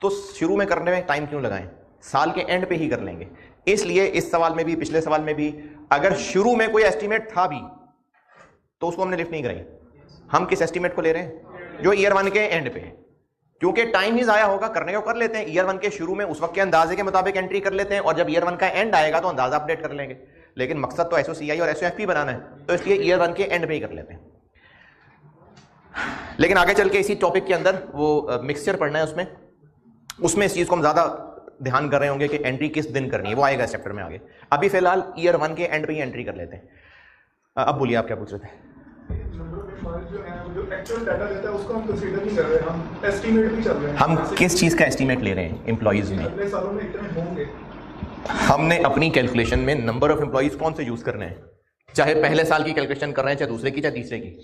तो शुरू में करने में टाइम क्यों लगाएं, साल के एंड पे ही कर लेंगे। इसलिए इस सवाल में भी पिछले सवाल में भी अगर शुरू में कोई एस्टीमेट था भी तो उसको हमने लिफ्ट नहीं कराई। हम किस एस्टीमेट को ले रहे हैं? जो ईयर 1 के एंड पे है, क्योंकि टाइम ही जाया होगा, करने को कर लेते हैं। ईयर 1 के शुरू में उस वक्त के अंदाजे के मुताबिक एंट्री कर लेते हैं, और जब ईयर 1 का एंड आएगा तो अंदाजा अपडेट कर लेंगे। लेकिन मकसद तो एसओसीआई और एसओएफपी बनाना है, तो इसलिए ईयर 1 के एंड पे ही कर लेते हैं। लेकिन आगे चल के इसी टॉपिक के अंदर वो मिक्सचर पढ़ना है, उसमें इस चीज़ को हम ज़्यादा ध्यान कर रहे होंगे कि एंट्री किस दिन करनी है, वो आएगा इस चैप्टर में आगे। अभी फिलहाल ईयर 1 के एंड पे ही एंट्री कर लेते हैं। अब बोलिए आप क्या पूछ रहे थे? हम किस चीज़ का एस्टीमेट ले रहे हैं एम्प्लॉइज में? हमने अपनी कैलकुलेशन में नंबर ऑफ एम्प्लॉइज कौन से यूज करने हैं, चाहे पहले साल की कैलकुलेशन कर रहे हैं, चाहे दूसरे की, चाहे तीसरे की।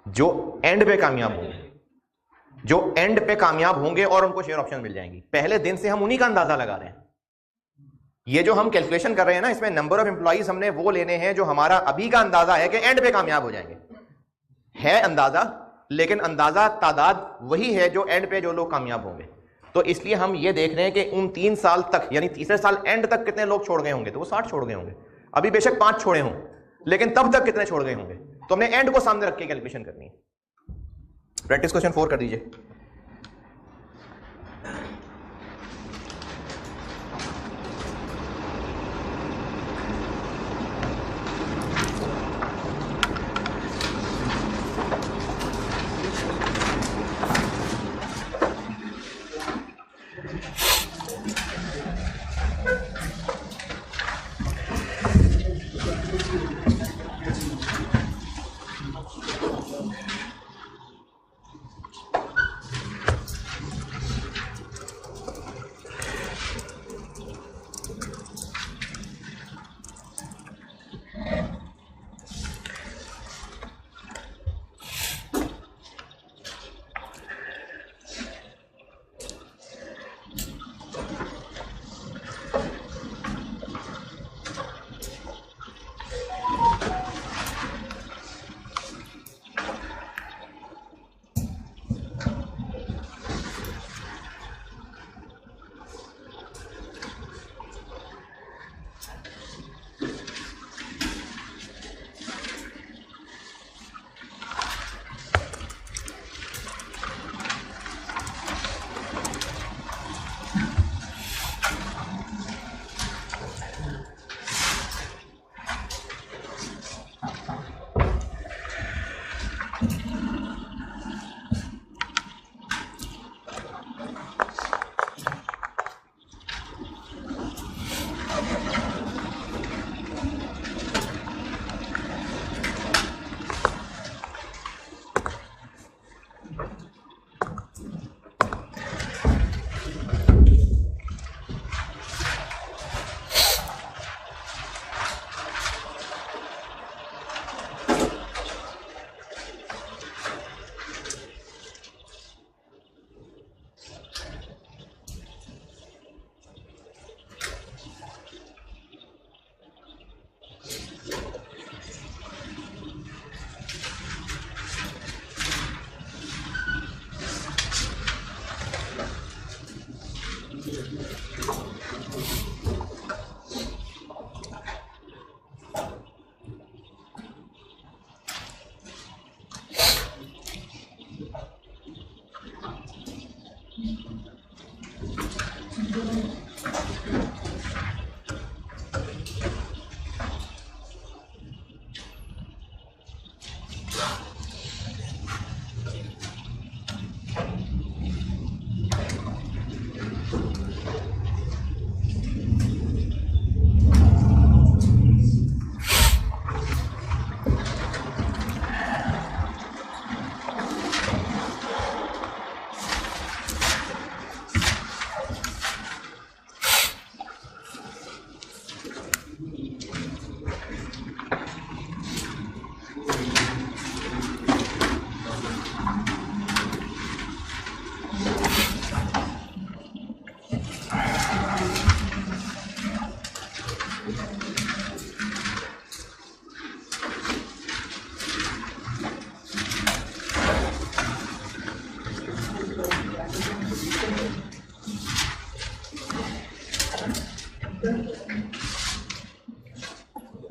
जो एंड पे कामयाब होंगे, जो एंड पे कामयाब होंगे और उनको शेयर ऑप्शन मिल जाएंगी, पहले दिन से हम उन्हीं का अंदाजा लगा रहे हैं। ये जो हम कैलकुलेशन कर रहे हैं ना, इसमें नंबर ऑफ एम्प्लॉइज हमने वो लेने हैं जो हमारा अभी का अंदाजा है कि एंड पे कामयाब हो जाएंगे। है अंदाजा, लेकिन अंदाजा तादाद वही है जो एंड पे जो लोग कामयाब होंगे। तो इसलिए हम ये देख रहे हैं कि उन 3 साल तक, यानी तीसरे साल एंड तक कितने लोग छोड़ गए होंगे, तो वो 60 छोड़ गए होंगे। अभी बेशक 5 छोड़े हों, लेकिन तब तक कितने छोड़ गए होंगे, तो हमने एंड को सामने रख के कैलकुलेशन करनी है। प्रैक्टिस क्वेश्चन 4 कर दीजिए।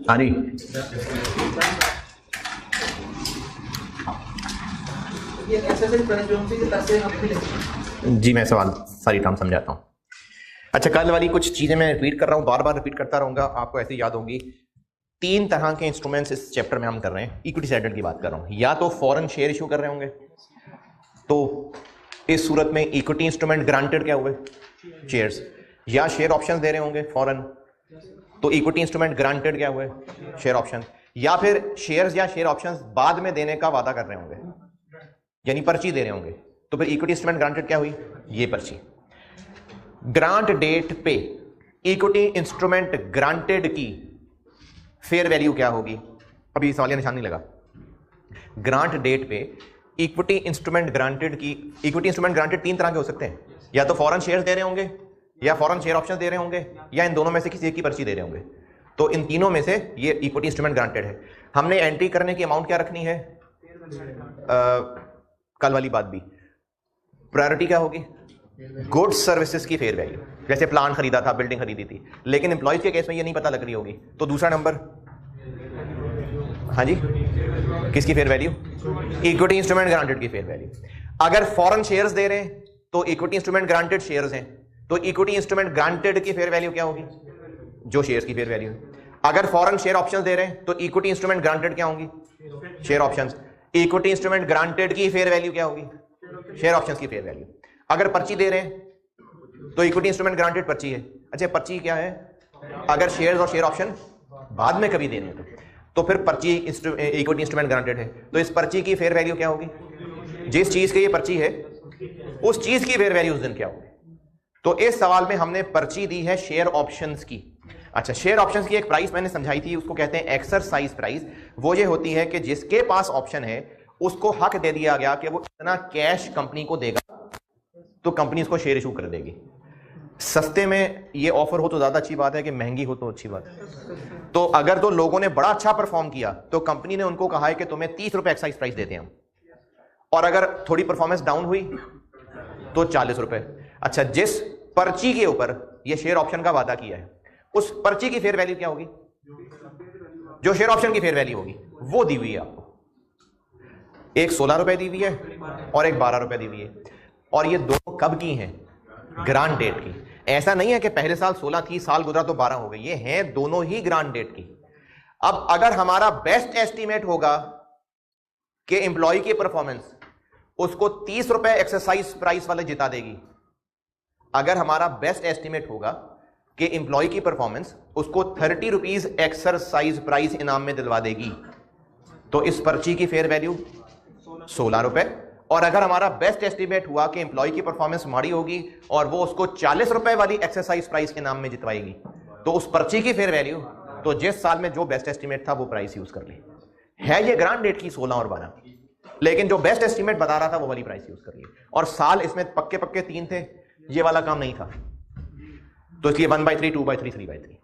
हाँ जी, ये एक्सरसाइज करने जो हमसे पैसे हम भी लेते हैं। जी मैं सवाल सारी टर्म समझाता हूँ। अच्छा, कल वाली कुछ चीजें मैं रिपीट कर रहा हूँ, बार बार रिपीट करता रहूंगा, आपको ऐसे याद होंगी। 3 तरह के इंस्ट्रूमेंट्स इस चैप्टर में हम कर रहे हैं। इक्विटी सेटलमेंट की बात कर रहा हूँ। या तो फॉरेन शेयर इशू कर रहे होंगे, तो इस सूरत में इक्विटी इंस्ट्रूमेंट ग्रांटेड क्या हुए, शेयर्स। या शेयर ऑप्शंस दे रहे होंगे फॉरेन, तो इक्विटी इंस्ट्रूमेंट ग्रांटेड क्या हुए, शेयर ऑप्शन। या फिर शेयर्स या शेयर ऑप्शंस बाद में देने का वादा कर रहे होंगे, यानी पर्ची दे रहे होंगे, तो फिर इक्विटी इंस्ट्रूमेंट ग्रांटेड क्या हुई, ये पर्ची। ग्रांट डेट पे इक्विटी इंस्ट्रूमेंट ग्रांटेड की फेयर वैल्यू क्या होगी, अभी सवालिया निशान नहीं लगा। ग्रांट डेट पे इक्विटी इंस्ट्रूमेंट ग्रांटेड की, इक्विटी इंस्ट्रूमेंट ग्रांटेड 3 तरह के हो सकते हैं, या तो फॉरेन शेयर्स दे रहे होंगे, या फॉरेन शेयर ऑप्शन दे रहे होंगे, या इन दोनों में से किसी एक की पर्ची दे रहे होंगे। तो इन तीनों में से ये इक्विटी इंस्ट्रूमेंट ग्रांटेड है। हमने एंट्री करने की अमाउंट क्या रखनी है, कल वाली बात भी। प्रायोरिटी क्या होगी, गुड्स सर्विसेज की फेयर वैल्यू, जैसे प्लान खरीदा था, बिल्डिंग खरीदी थी, लेकिन एम्प्लॉयज के केस में ये नहीं पता लग रही होगी, तो दूसरा नंबर, हाँ जी, किसकी fair value, equity instrument granted की फेयर वैल्यू। अगर फॉरेन शेयर्स दे रहे हैं तो इक्विटी इंस्ट्रूमेंट ग्रांटेड शेयर्स हैं, तो इक्विटी इंस्ट्रूमेंट ग्रांटेड की फेयर वैल्यू क्या होगी, जो शेयर्स की फेयर वैल्यू है। अगर फॉरेन शेयर ऑप्शंस दे रहे हैं तो इक्विटी इंस्ट्रूमेंट ग्रांटेड क्या होंगी, share options. Equity instrument granted की फेयर वैल्यू क्या होगी, शेयर ऑप्शंस की फेयर वैल्यू। अगर पर्ची दे रहे हैं तो इक्विटी इंस्ट्रूमेंट ग्रांटेड पर्ची है। अच्छा, पर्ची क्या है, अगर शेयर्स और शेयर ऑप्शन बाद में कभी देने हैं तो फिर पर्ची इक्विटी इंस्ट्रूमेंट ग्रांटेड है, तो इस पर्ची की फेयर वैल्यू क्या होगी, जिस चीज की ये पर्ची है उस चीज की फेयर वैल्यू उस दिन क्या होगी। तो इस सवाल में हमने पर्ची दी है शेयर ऑप्शंस की। अच्छा, शेयर ऑप्शंस की एक प्राइस मैंने समझाई थी, उसको कहते हैं एक्सरसाइज प्राइस। वो ये होती है कि जिसके पास ऑप्शन है उसको हक दे दिया गया कि वो इतना कैश कंपनी को देगा तो कंपनी उसको शेयर इशू कर देगी। सस्ते में ये ऑफर हो तो ज्यादा अच्छी बात है, कि महंगी हो तो अच्छी बात है। तो अगर तो लोगों ने बड़ा अच्छा परफॉर्म किया तो कंपनी ने उनको कहा है कि तुम्हें 30 रुपए एक्साइज प्राइस देते हैं हम, और अगर थोड़ी परफॉर्मेंस डाउन हुई तो 40 रुपए। अच्छा, जिस पर्ची के ऊपर ये शेयर ऑप्शन का वादा किया है उस पर्ची की फेयर वैल्यू क्या होगी, जो शेयर ऑप्शन की फेयर वैल्यू होगी वो दी हुई है आपको। एक 16 रुपए दी हुई है और एक 12 रुपए दी हुई है, और ये दोनों कब की हैं, ग्रांट डेट की। ऐसा नहीं है कि पहले साल 16 थी, साल गुजरा तो 12 हो गई, ये हैं दोनों ही ग्रांट डेट की। अब अगर हमारा बेस्ट एस्टीमेट होगा कि एम्प्लॉय की परफॉर्मेंस उसको 30 रुपए एक्सरसाइज प्राइस वाले जिता देगी, अगर हमारा बेस्ट एस्टीमेट होगा कि एम्प्लॉय की परफॉर्मेंस उसको 30 रुपीज एक्सरसाइज प्राइस इनाम में दिलवा देगी, तो इस पर्ची की फेयर वैल्यू 16 रुपए। और अगर हमारा बेस्ट एस्टीमेट हुआ कि एम्प्लॉय की परफॉर्मेंस माड़ी होगी और वो उसको 40 रुपए वाली एक्सरसाइज प्राइस के नाम में जितवाएगी, तो उस पर्ची की फेयर वैल्यू, तो जिस साल में जो बेस्ट एस्टीमेट था वो प्राइस यूज कर ली है। ये ग्रांट डेट की 16 और 12, लेकिन जो बेस्ट एस्टीमेट बता रहा था वो वाली प्राइस यूज कर ली, और साल इसमें पक्के पक्के 3 थे, ये वाला काम नहीं था, तो इसलिए 1/3, 2/3, 3/3।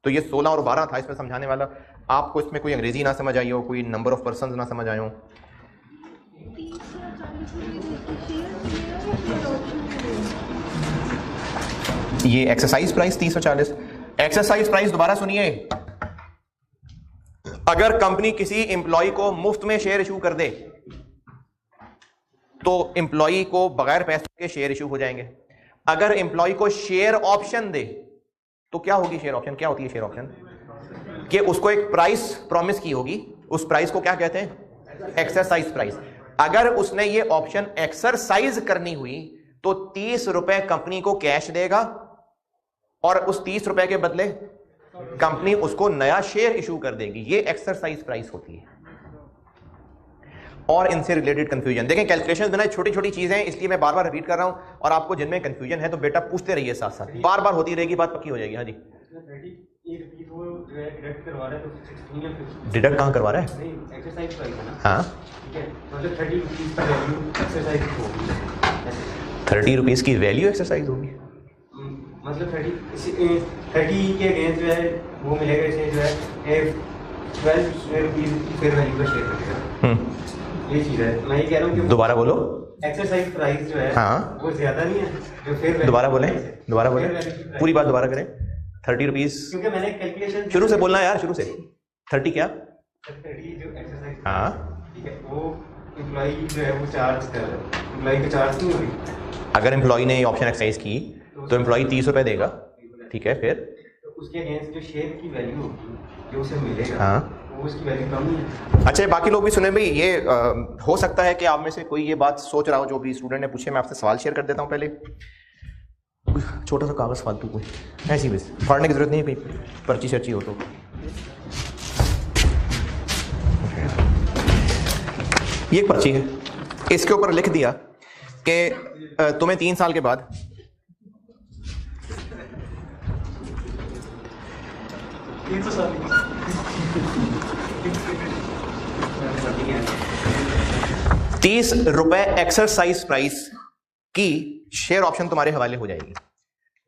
तो ये 16 और 12 था इसमें समझाने वाला। आपको इसमें कोई अंग्रेजी ना समझ आई हो, कोई नंबर ऑफ पर्सन ना समझ आए हो। ये एक्सरसाइज प्राइस 30 और 40। एक्सरसाइज प्राइस दोबारा सुनिए, अगर कंपनी किसी एम्प्लॉय को मुफ्त में शेयर इशू कर दे तो एम्प्लॉई को बगैर पैसे के शेयर इशू हो जाएंगे। अगर एम्प्लॉय को शेयर ऑप्शन दे तो क्या होगी शेयर ऑप्शन? क्या होती है शेयर ऑप्शन? कि उसको एक प्राइस प्रॉमिस की होगी, उस प्राइस को क्या कहते हैं? Exercise price. अगर उसने ये ऑप्शन एक्सरसाइज करनी हुई तो 30 रुपए कंपनी को कैश देगा और उस 30 रुपए के बदले कंपनी उसको नया शेयर इशू कर देगी। ये एक्सरसाइज प्राइस होती है। और इनसे रिलेटेड कंफ्यूजन देखें, कैलकुलेशन बनाए छोटी छोटी चीजें हैं, इसलिए मैं बार बार रिपीट कर रहा हूं। और आपको जिनमें कंफ्यूजन है तो बेटा पूछते रहिए, साथ साथ बार बार होती रहेगी, बात पक्की हो जाएगी। हाँ जी, डिडक्ट कहाँ करवा रहा है? एक्सरसाइज प्राइस है ना? हाँ, ठीक है, मतलब 30 रुपीज का वैल्यू एक्सरसाइज होगी। 30 रुपीज की वैल्यू एक्सरसाइज होगी, मतलब 30 के अगेंस्ट जो है वो मिलेगा इसे जो है 12 रुपीज फेयर वैल्यू का शेयर मिलेगा। ये चीज है, मैं ये कह रहा हूँ कि दोबारा बोलो। एक्सरसाइज प्राइस जो है हाँ, वो ज्यादा नहीं है जो फेयर। दोबारा बोले, दोबारा बोले, पूरी बात दोबारा करें। 30 रुपीज, क्योंकि मैंने कैलकुलेशन शुरू से बोलना है यार, शुरू से। 30 क्या? 30 जो एक्सरसाइज, हाँ, ठीक है, वो एम्प्लॉई जो है वो चार्ज कर रहा है, एम्प्लॉई की चार्ज नहीं हो रही। अगर एम्प्लॉय ने ये ऑप्शन एक्सरसाइज की तो एम्प्लॉय 30 रुपए देगा, ठीक है, फिर तो उसके अगेंस्ट जो शेयर की वैल्यू होगी जो उसे मिलेगा, हाँ, वो उसकी वैल्यू कम नहीं है। अच्छा, बाकी लोग भी सुने भाई। ये हो सकता है कि आप में से कोई ये बात सोच रहा हो, जो भी स्टूडेंट ने पूछे। मैं आपसे सवाल शेयर कर देता हूँ पहले। छोटा सा कागज फालतू कोई ऐसी बस फाड़ने की जरूरत नहीं, कोई पर्ची शर्ची हो तो। ये एक पर्ची है, इसके ऊपर लिख दिया कि तुम्हें 3 साल के बाद 30 रुपए एक्सरसाइज प्राइस की शेयर ऑप्शन तुम्हारे हवाले हो जाएगी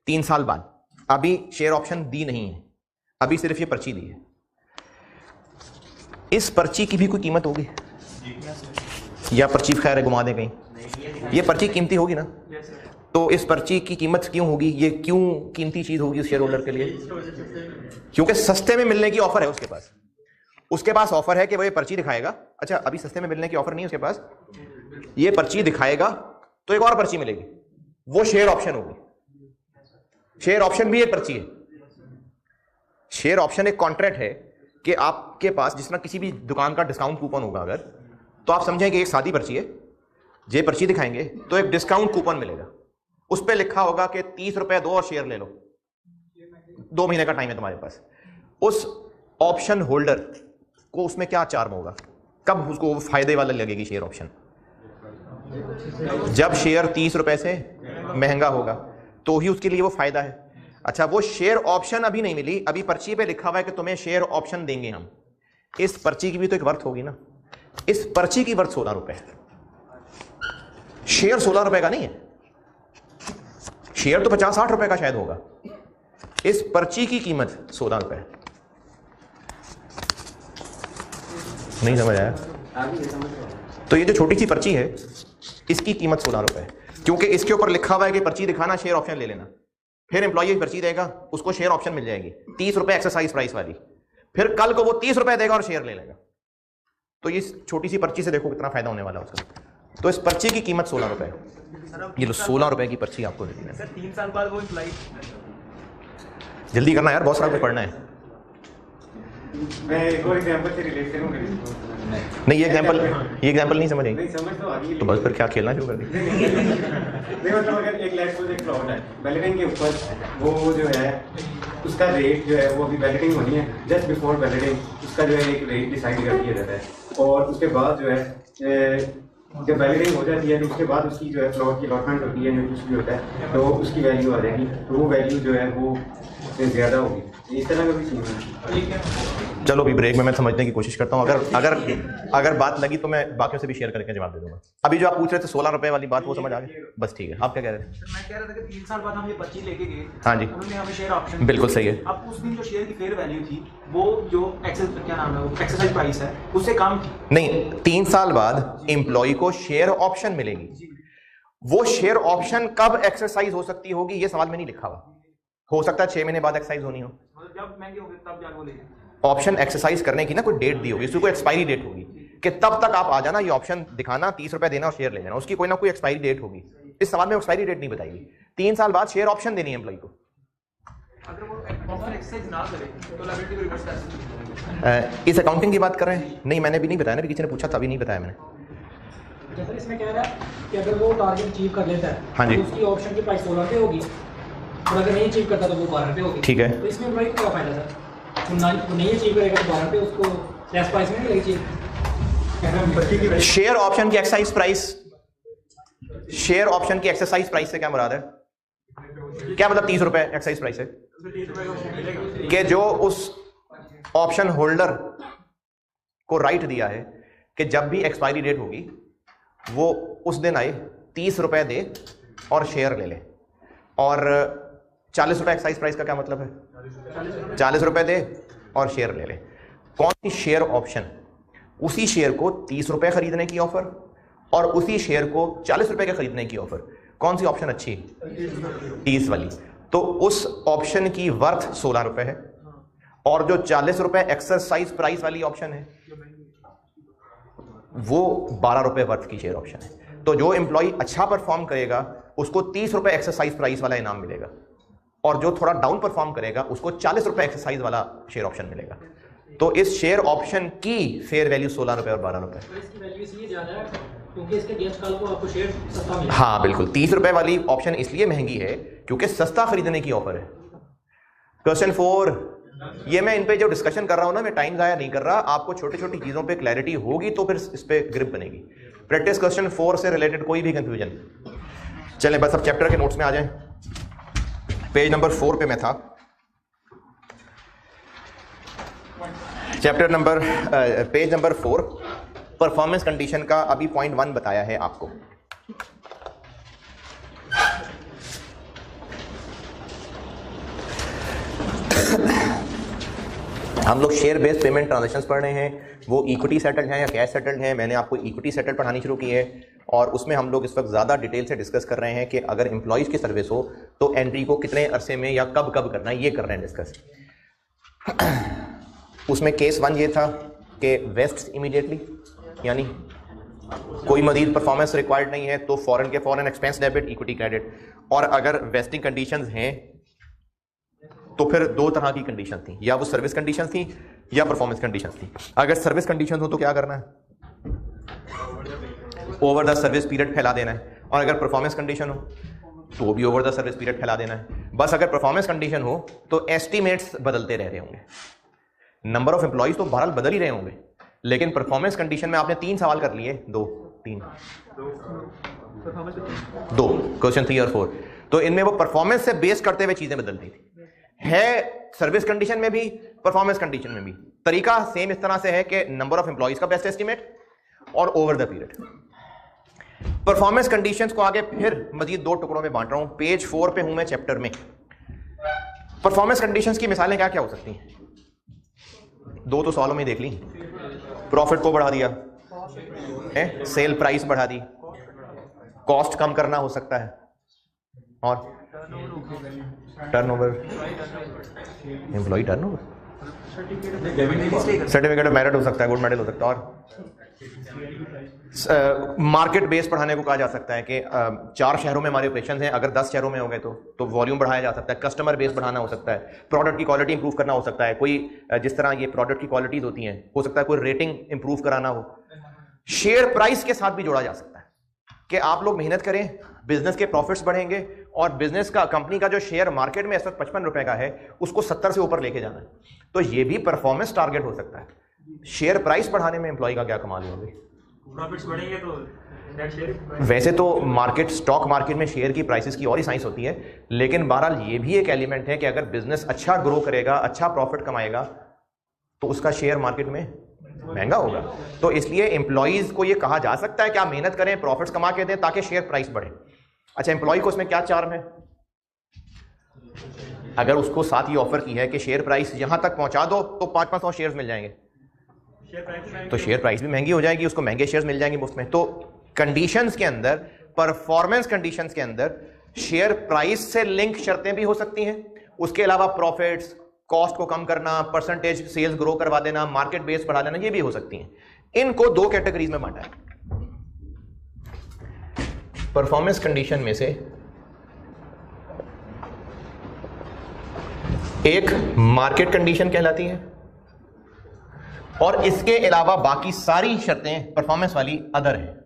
3 साल बाद। अभी शेयर ऑप्शन दी नहीं है, अभी सिर्फ ये पर्ची दी है। इस पर्ची की भी कोई कीमत होगी या पर्ची खैर है घुमा दे कहीं? ये पर्ची कीमती होगी ना, तो इस पर्ची की कीमत क्यों होगी? ये क्यों कीमती चीज होगी उस शेयर होल्डर के लिए? क्योंकि सस्ते में मिलने की ऑफर है उसके पास। उसके पास ऑफर है कि वो ये पर्ची दिखाएगा। अच्छा, अभी सस्ते में मिलने की ऑफर नहीं है उसके पास, ये पर्ची दिखाएगा तो एक और पर्ची मिलेगी, वो शेयर ऑप्शन होगी। शेयर ऑप्शन भी एक पर्ची है। शेयर ऑप्शन एक कॉन्ट्रैक्ट है कि आपके पास जिस तरह किसी भी दुकान का डिस्काउंट कूपन होगा अगर, तो आप समझें कि एक सादी पर्ची है, ये पर्ची दिखाएंगे तो एक डिस्काउंट कूपन मिलेगा, उस पर लिखा होगा कि 30 रुपए दो और शेयर ले लो, 2 महीने का टाइम है तुम्हारे पास। उस ऑप्शन होल्डर को उसमें क्या चार्म होगा? कब उसको फायदे वाला लगेगी शेयर ऑप्शन? जब शेयर 30 रुपए से महंगा होगा तो ही उसके लिए वो फायदा है। अच्छा, वो शेयर ऑप्शन अभी नहीं मिली, अभी पर्ची पे लिखा हुआ है कि तुम्हें शेयर ऑप्शन देंगे हम। इस पर्ची की भी तो एक वर्थ होगी ना। इस पर्ची की वर्थ 16 रुपए, शेयर 16 रुपए का नहीं है। शेयर तो 50-60 रुपए का शायद होगा, इस पर्ची की कीमत 16 रुपए। नहीं समझ आया? तो ये जो छोटी सी पर्ची है इसकी कीमत 16 रुपए, क्योंकि इसके ऊपर लिखा हुआ है कि पर्ची दिखाना, शेयर ऑप्शन ले लेना। फिर एम्प्लॉय पर्ची देगा, उसको शेयर ऑप्शन मिल जाएगी 30 रुपए एक्सरसाइज प्राइस वाली। फिर कल को वो 30 रुपए देगा और शेयर ले लेगा। तो इस छोटी सी पर्ची से देखो कितना फायदा होने वाला है उसका। तो इस पर्ची की कीमत 16 रुपए है। ये लो 16 रुपए की पर्ची आपको देनी है। 3 साल बाद वो एम्प्लॉय, जल्दी करना यार, बहुत सारा कुछ पढ़ना है। मैं एक और एग्जांपल से रिलेट करूंगा। नहीं, ये एग्जांपल नहीं समझ आई नहीं समझ तो आ गई, तो बस फिर क्या खेलना शुरू कर दी? नहीं मतलब अगर एक लाइफ एक प्लॉट है, बैलेटिंग के ऊपर वो जो है उसका रेट जो है वो अभी बैलेटिंग होनी है, जस्ट बिफोर बैलेटिंग उसका जो है एक रेट डिसाइड कर दिया जाता है। और उसके बाद जो है जब बैलेटिंग हो जाती है तो उसके बाद उसकी जो है प्लॉट की अलॉटमेंट होती है, जो कुछ भी होता है तो उसकी वैल्यू आ जाएगी। तो वो वैल्यू जो है वो ज़्यादा होगी। इस तरह का भी सीन है। चलो अभी ब्रेक में मैं समझने की कोशिश करता हूँ। अगर बात लगी तो मैं बाकियों से भी शेयर करके जवाब दे दूंगा। अभी जो आप पूछ रहे थे 16 रुपए वाली बात, वो समझ आ गई? बस ठीक है। आप क्या कह रहे थे? मैं कह रहा था कि 3 साल बाद हम ये पर्ची लेके गए, हाँ जी, उन्होंने हमें शेयर ऑप्शन, बिल्कुल सही है। अब उस दिन जो शेयर की फेयर वैल्यू थी वो जो क्या नाम है, वो एक्सरसाइज प्राइस है, उससे कम थी। नहीं, 3 साल बाद एम्प्लॉय को शेयर ऑप्शन मिलेगी। वो शेयर ऑप्शन कब एक्सरसाइज हो सकती होगी ये सवाल में नहीं लिखा हुआ। हो सकता है 6 महीने बाद एक्सरसाइज होनी हो। मतलब जब महंगे होंगे तब जाके बोलेंगे। ऑप्शन एक्सरसाइज करने की ना कोई डेट दी होगी, उसकी कोई एक्सपायरी डेट होगी। कि तब तक आप आ जाना, ये ऑप्शन दिखाना, 30 रुपए देना और शेयर ले लेना। उसकी कोई ना कोई एक्सपायरी डेट होगी। इस सवाल में एक्सपायरी डेट नहीं बताई। 3 साल बाद शेयर ऑप्शन देनी है एम्प्लॉय को। अगर वो ऑफर एक्सरसाइज ना करे तो लायबिलिटी को रिवर्स कर सकते हैं। इस अकाउंटिंग की बात कर रहे हैं? नहीं, मैंने भी नहीं बताया ना, किसी ने पूछा तभी नहीं बताया मैंने। जैसे इसमें कह रहा है कि अगर वो टारगेट अचीव कर लेता है, हाँ जी, तो उसकी ऑप्शन की प्राइस 16 रुपये होगी, और अगर नहीं अचीव करता तो वो 12 रुपये होगी। ठीक है, तो इसमें भाई क्या फायदा सर? वो नहीं अचीव करेगा तो 12 रुपये उसको लेस प्राइस में नहीं मिलेगी चीज। शेयर ऑप्शन की एक्सरसाइज प्राइस, शेयर ऑप्शन की एक्सरसाइज प्राइस से क्या मुराद है? क्या मतलब 30 रुपए एक्सरसाइज प्राइस है? कि जो उस ऑप्शन होल्डर को राइट दिया है कि जब भी एक्सपायरी डेट होगी वो उस दिन आए, 30 रुपए दे और शेयर ले ले। और 40 रुपए एक्साइज प्राइस का क्या मतलब है? 40 रुपए दे और शेयर ले ले। कौन सी शेयर ऑप्शन? उसी शेयर को 30 रुपए खरीदने की ऑफर और उसी शेयर को 40 रुपए के खरीदने की ऑफर। कौन सी ऑप्शन अच्छी? 30 वाली। तो उस ऑप्शन की वर्थ 16 रुपए है और जो 40 रुपए एक्सरसाइज प्राइस वाली ऑप्शन है वो 12 रुपए वर्थ की शेयर ऑप्शन है। तो जो एम्प्लॉय अच्छा परफॉर्म करेगा उसको 30 रुपए एक्सरसाइज प्राइस वाला इनाम मिलेगा और जो थोड़ा डाउन परफॉर्म करेगा उसको 40 रुपए एक्सरसाइज वाला शेयर ऑप्शन मिलेगा। तो इस शेयर ऑप्शन की फेयर वैल्यू 16 रुपए और 12 रुपए। तो इसकी वैल्यू इसलिए ज्यादा है क्योंकि इसके अगेंस्ट कल को आपको शेयर सस्ता मिलेगा। हाँ बिल्कुल, 30 रुपए वाली ऑप्शन इसलिए महंगी है क्योंकि सस्ता खरीदने की ऑफर है। क्वेश्चन 4, ये मैं इन पे जो डिस्कशन कर रहा हूं ना, मैं टाइम जाया नहीं कर रहा, आपको छोटी छोटी चीजों पे क्लैरिटी होगी तो फिर इस पे ग्रिप बनेगी। प्रैक्टिस क्वेश्चन 4 से रिलेटेड कोई भी कंफ्यूजन। चले बस अब चैप्टर के नोट्स में आ जाएं। पेज नंबर 4 पे मैं था। Chapter number page number 4, performance condition का अभी पॉइंट 1 बताया है आपको। हम लोग शेयर बेस्ड पेमेंट ट्रांजैक्शंस पढ़ रहे हैं, वो इक्विटी सेटल्ड हैं या कैश सेटल्ड हैं। मैंने आपको इक्विटी सेटल्ड पढ़ानी शुरू की है और उसमें हम लोग इस वक्त ज़्यादा डिटेल से डिस्कस कर रहे हैं कि अगर एम्प्लॉयज़ की सर्विस हो तो एंट्री को कितने अरसे में या कब कब करना है, ये कर रहे हैं डिस्कस। उसमें केस 1 ये था कि वेस्ट इमीडिएटली, यानी कोई मजीद परफॉर्मेंस रिक्वायर्ड नहीं है तो फॉरेन के foreign expense debit, equity credit. और अगर वेस्टिंग कंडीशंस हैं तो फिर 2 तरह की कंडीशन थी, या वो सर्विस कंडीशन थी या परफॉर्मेंस कंडीशन थी। अगर सर्विस कंडीशन हो तो क्या करना है? ओवर द सर्विस पीरियड फैला देना है। और अगर परफॉर्मेंस कंडीशन हो तो भी ओवर द सर्विस पीरियड फैला देना है। बस अगर परफॉर्मेंस कंडीशन हो तो एस्टिमेट्स बदलते रह रहे होंगे, नंबर ऑफ एम्प्लॉइज तो बहरहाल बदल ही रहे होंगे, लेकिन परफॉर्मेंस कंडीशन में आपने 3 सवाल कर लिए, 2 क्वेश्चन 3 और 4। तो इनमें वो परफॉर्मेंस से बेस करते हुए चीजें बदलती थी। है सर्विस कंडीशन में भी, परफॉर्मेंस कंडीशन में भी। तरीका सेम इस तरह से है कि नंबर ऑफ एम्प्लॉइज का बेस्ट एस्टिमेट और over the period. Performance conditions को आगे फिर मजीद 2 टुकड़ों में बांट रहा हूं। पेज 4 पे हूं मैं चैप्टर में। परफॉर्मेंस कंडीशंस की मिसालें क्या क्या हो सकती हैं? 2 तो सवालों में देख ली। प्रॉफिट को बढ़ा दिया, सेल प्राइस बढ़ा दी, कॉस्ट कम करना हो सकता है, और turnover, employ turnover, certificate of merit हो सकता है, गुड मेडल हो सकता है। और मार्केट बेस बढ़ाने को कहा जा सकता है कि 4 शहरों में हमारे ऑपरेशन हैं, अगर 10 शहरों में हो गए तो वॉल्यूम बढ़ाया जा सकता है। कस्टमर बेस बढ़ाना हो सकता है, प्रोडक्ट की क्वालिटी इंप्रूव करना हो सकता है, कोई जिस तरह ये प्रोडक्ट की क्वालिटीज होती हैं, हो सकता है कोई रेटिंग इंप्रूव कराना हो। शेयर प्राइस के साथ भी जोड़ा जा सकता है कि आप लोग मेहनत करें, बिजनेस के प्रॉफिट्स बढ़ेंगे और बिजनेस का, कंपनी का जो शेयर मार्केट में इस वक्त 55 रुपए का है उसको 70 से ऊपर लेके जाना है। तो ये भी परफॉर्मेंस टारगेट हो सकता है। शेयर प्राइस बढ़ाने में एम्प्लॉय का क्या कमाल होगी? प्रॉफिट्स बढ़ेंगे तो वैसे तो मार्केट, स्टॉक मार्केट में शेयर की प्राइसेस की और ही साइंस होती है, लेकिन बहरहाल ये भी एक एलिमेंट है कि अगर बिजनेस अच्छा ग्रो करेगा, अच्छा प्रॉफिट कमाएगा तो उसका शेयर मार्केट में महंगा होगा। तो इसलिए एम्प्लॉइज को ये कहा जा सकता है कि आप मेहनत करें, प्रॉफिट्स कमा के दें ताकि शेयर प्राइस बढ़े। अच्छा, एम्प्लॉय को उसमें क्या चार्म है? अगर उसको साथ ही ऑफर की है कि शेयर प्राइस यहां तक पहुंचा दो तो 500-500 शेयर्स मिल जाएंगे, तो शेयर प्राइस भी महंगी हो जाएगी, उसको महंगे शेयर्स मिल जाएंगे मुफ्त में। तो कंडीशंस के अंदर, परफॉर्मेंस कंडीशंस के अंदर शेयर प्राइस से लिंक शर्तें भी हो सकती हैं। उसके अलावा प्रॉफिट्स, कॉस्ट को कम करना, परसेंटेज सेल्स ग्रो करवा देना, मार्केट बेस बढ़ा देना, ये भी हो सकती हैं। इनको दो कैटेगरीज में बांटा है। परफॉर्मेंस कंडीशन में से एक मार्केट कंडीशन कहलाती है और इसके अलावा बाकी सारी शर्तें परफॉर्मेंस वाली अदर है।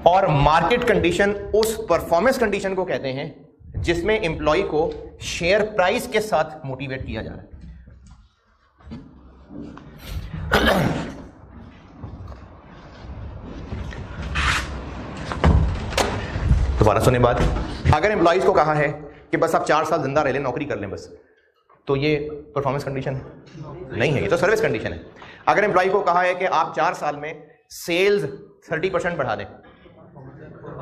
और मार्केट कंडीशन उस परफॉर्मेंस कंडीशन को कहते हैं जिसमें एम्प्लॉय को शेयर प्राइस के साथ मोटिवेट किया जा रहा है। दोबारा सुने बात, अगर एम्प्लॉइज को कहा है कि बस आप 4 साल जिंदा रह लें, नौकरी कर लें बस, तो ये परफॉर्मेंस कंडीशन है? नहीं है, ये तो सर्विस कंडीशन है। अगर एम्प्लॉय को कहा है कि आप 4 साल में सेल्स 30% बढ़ा दें,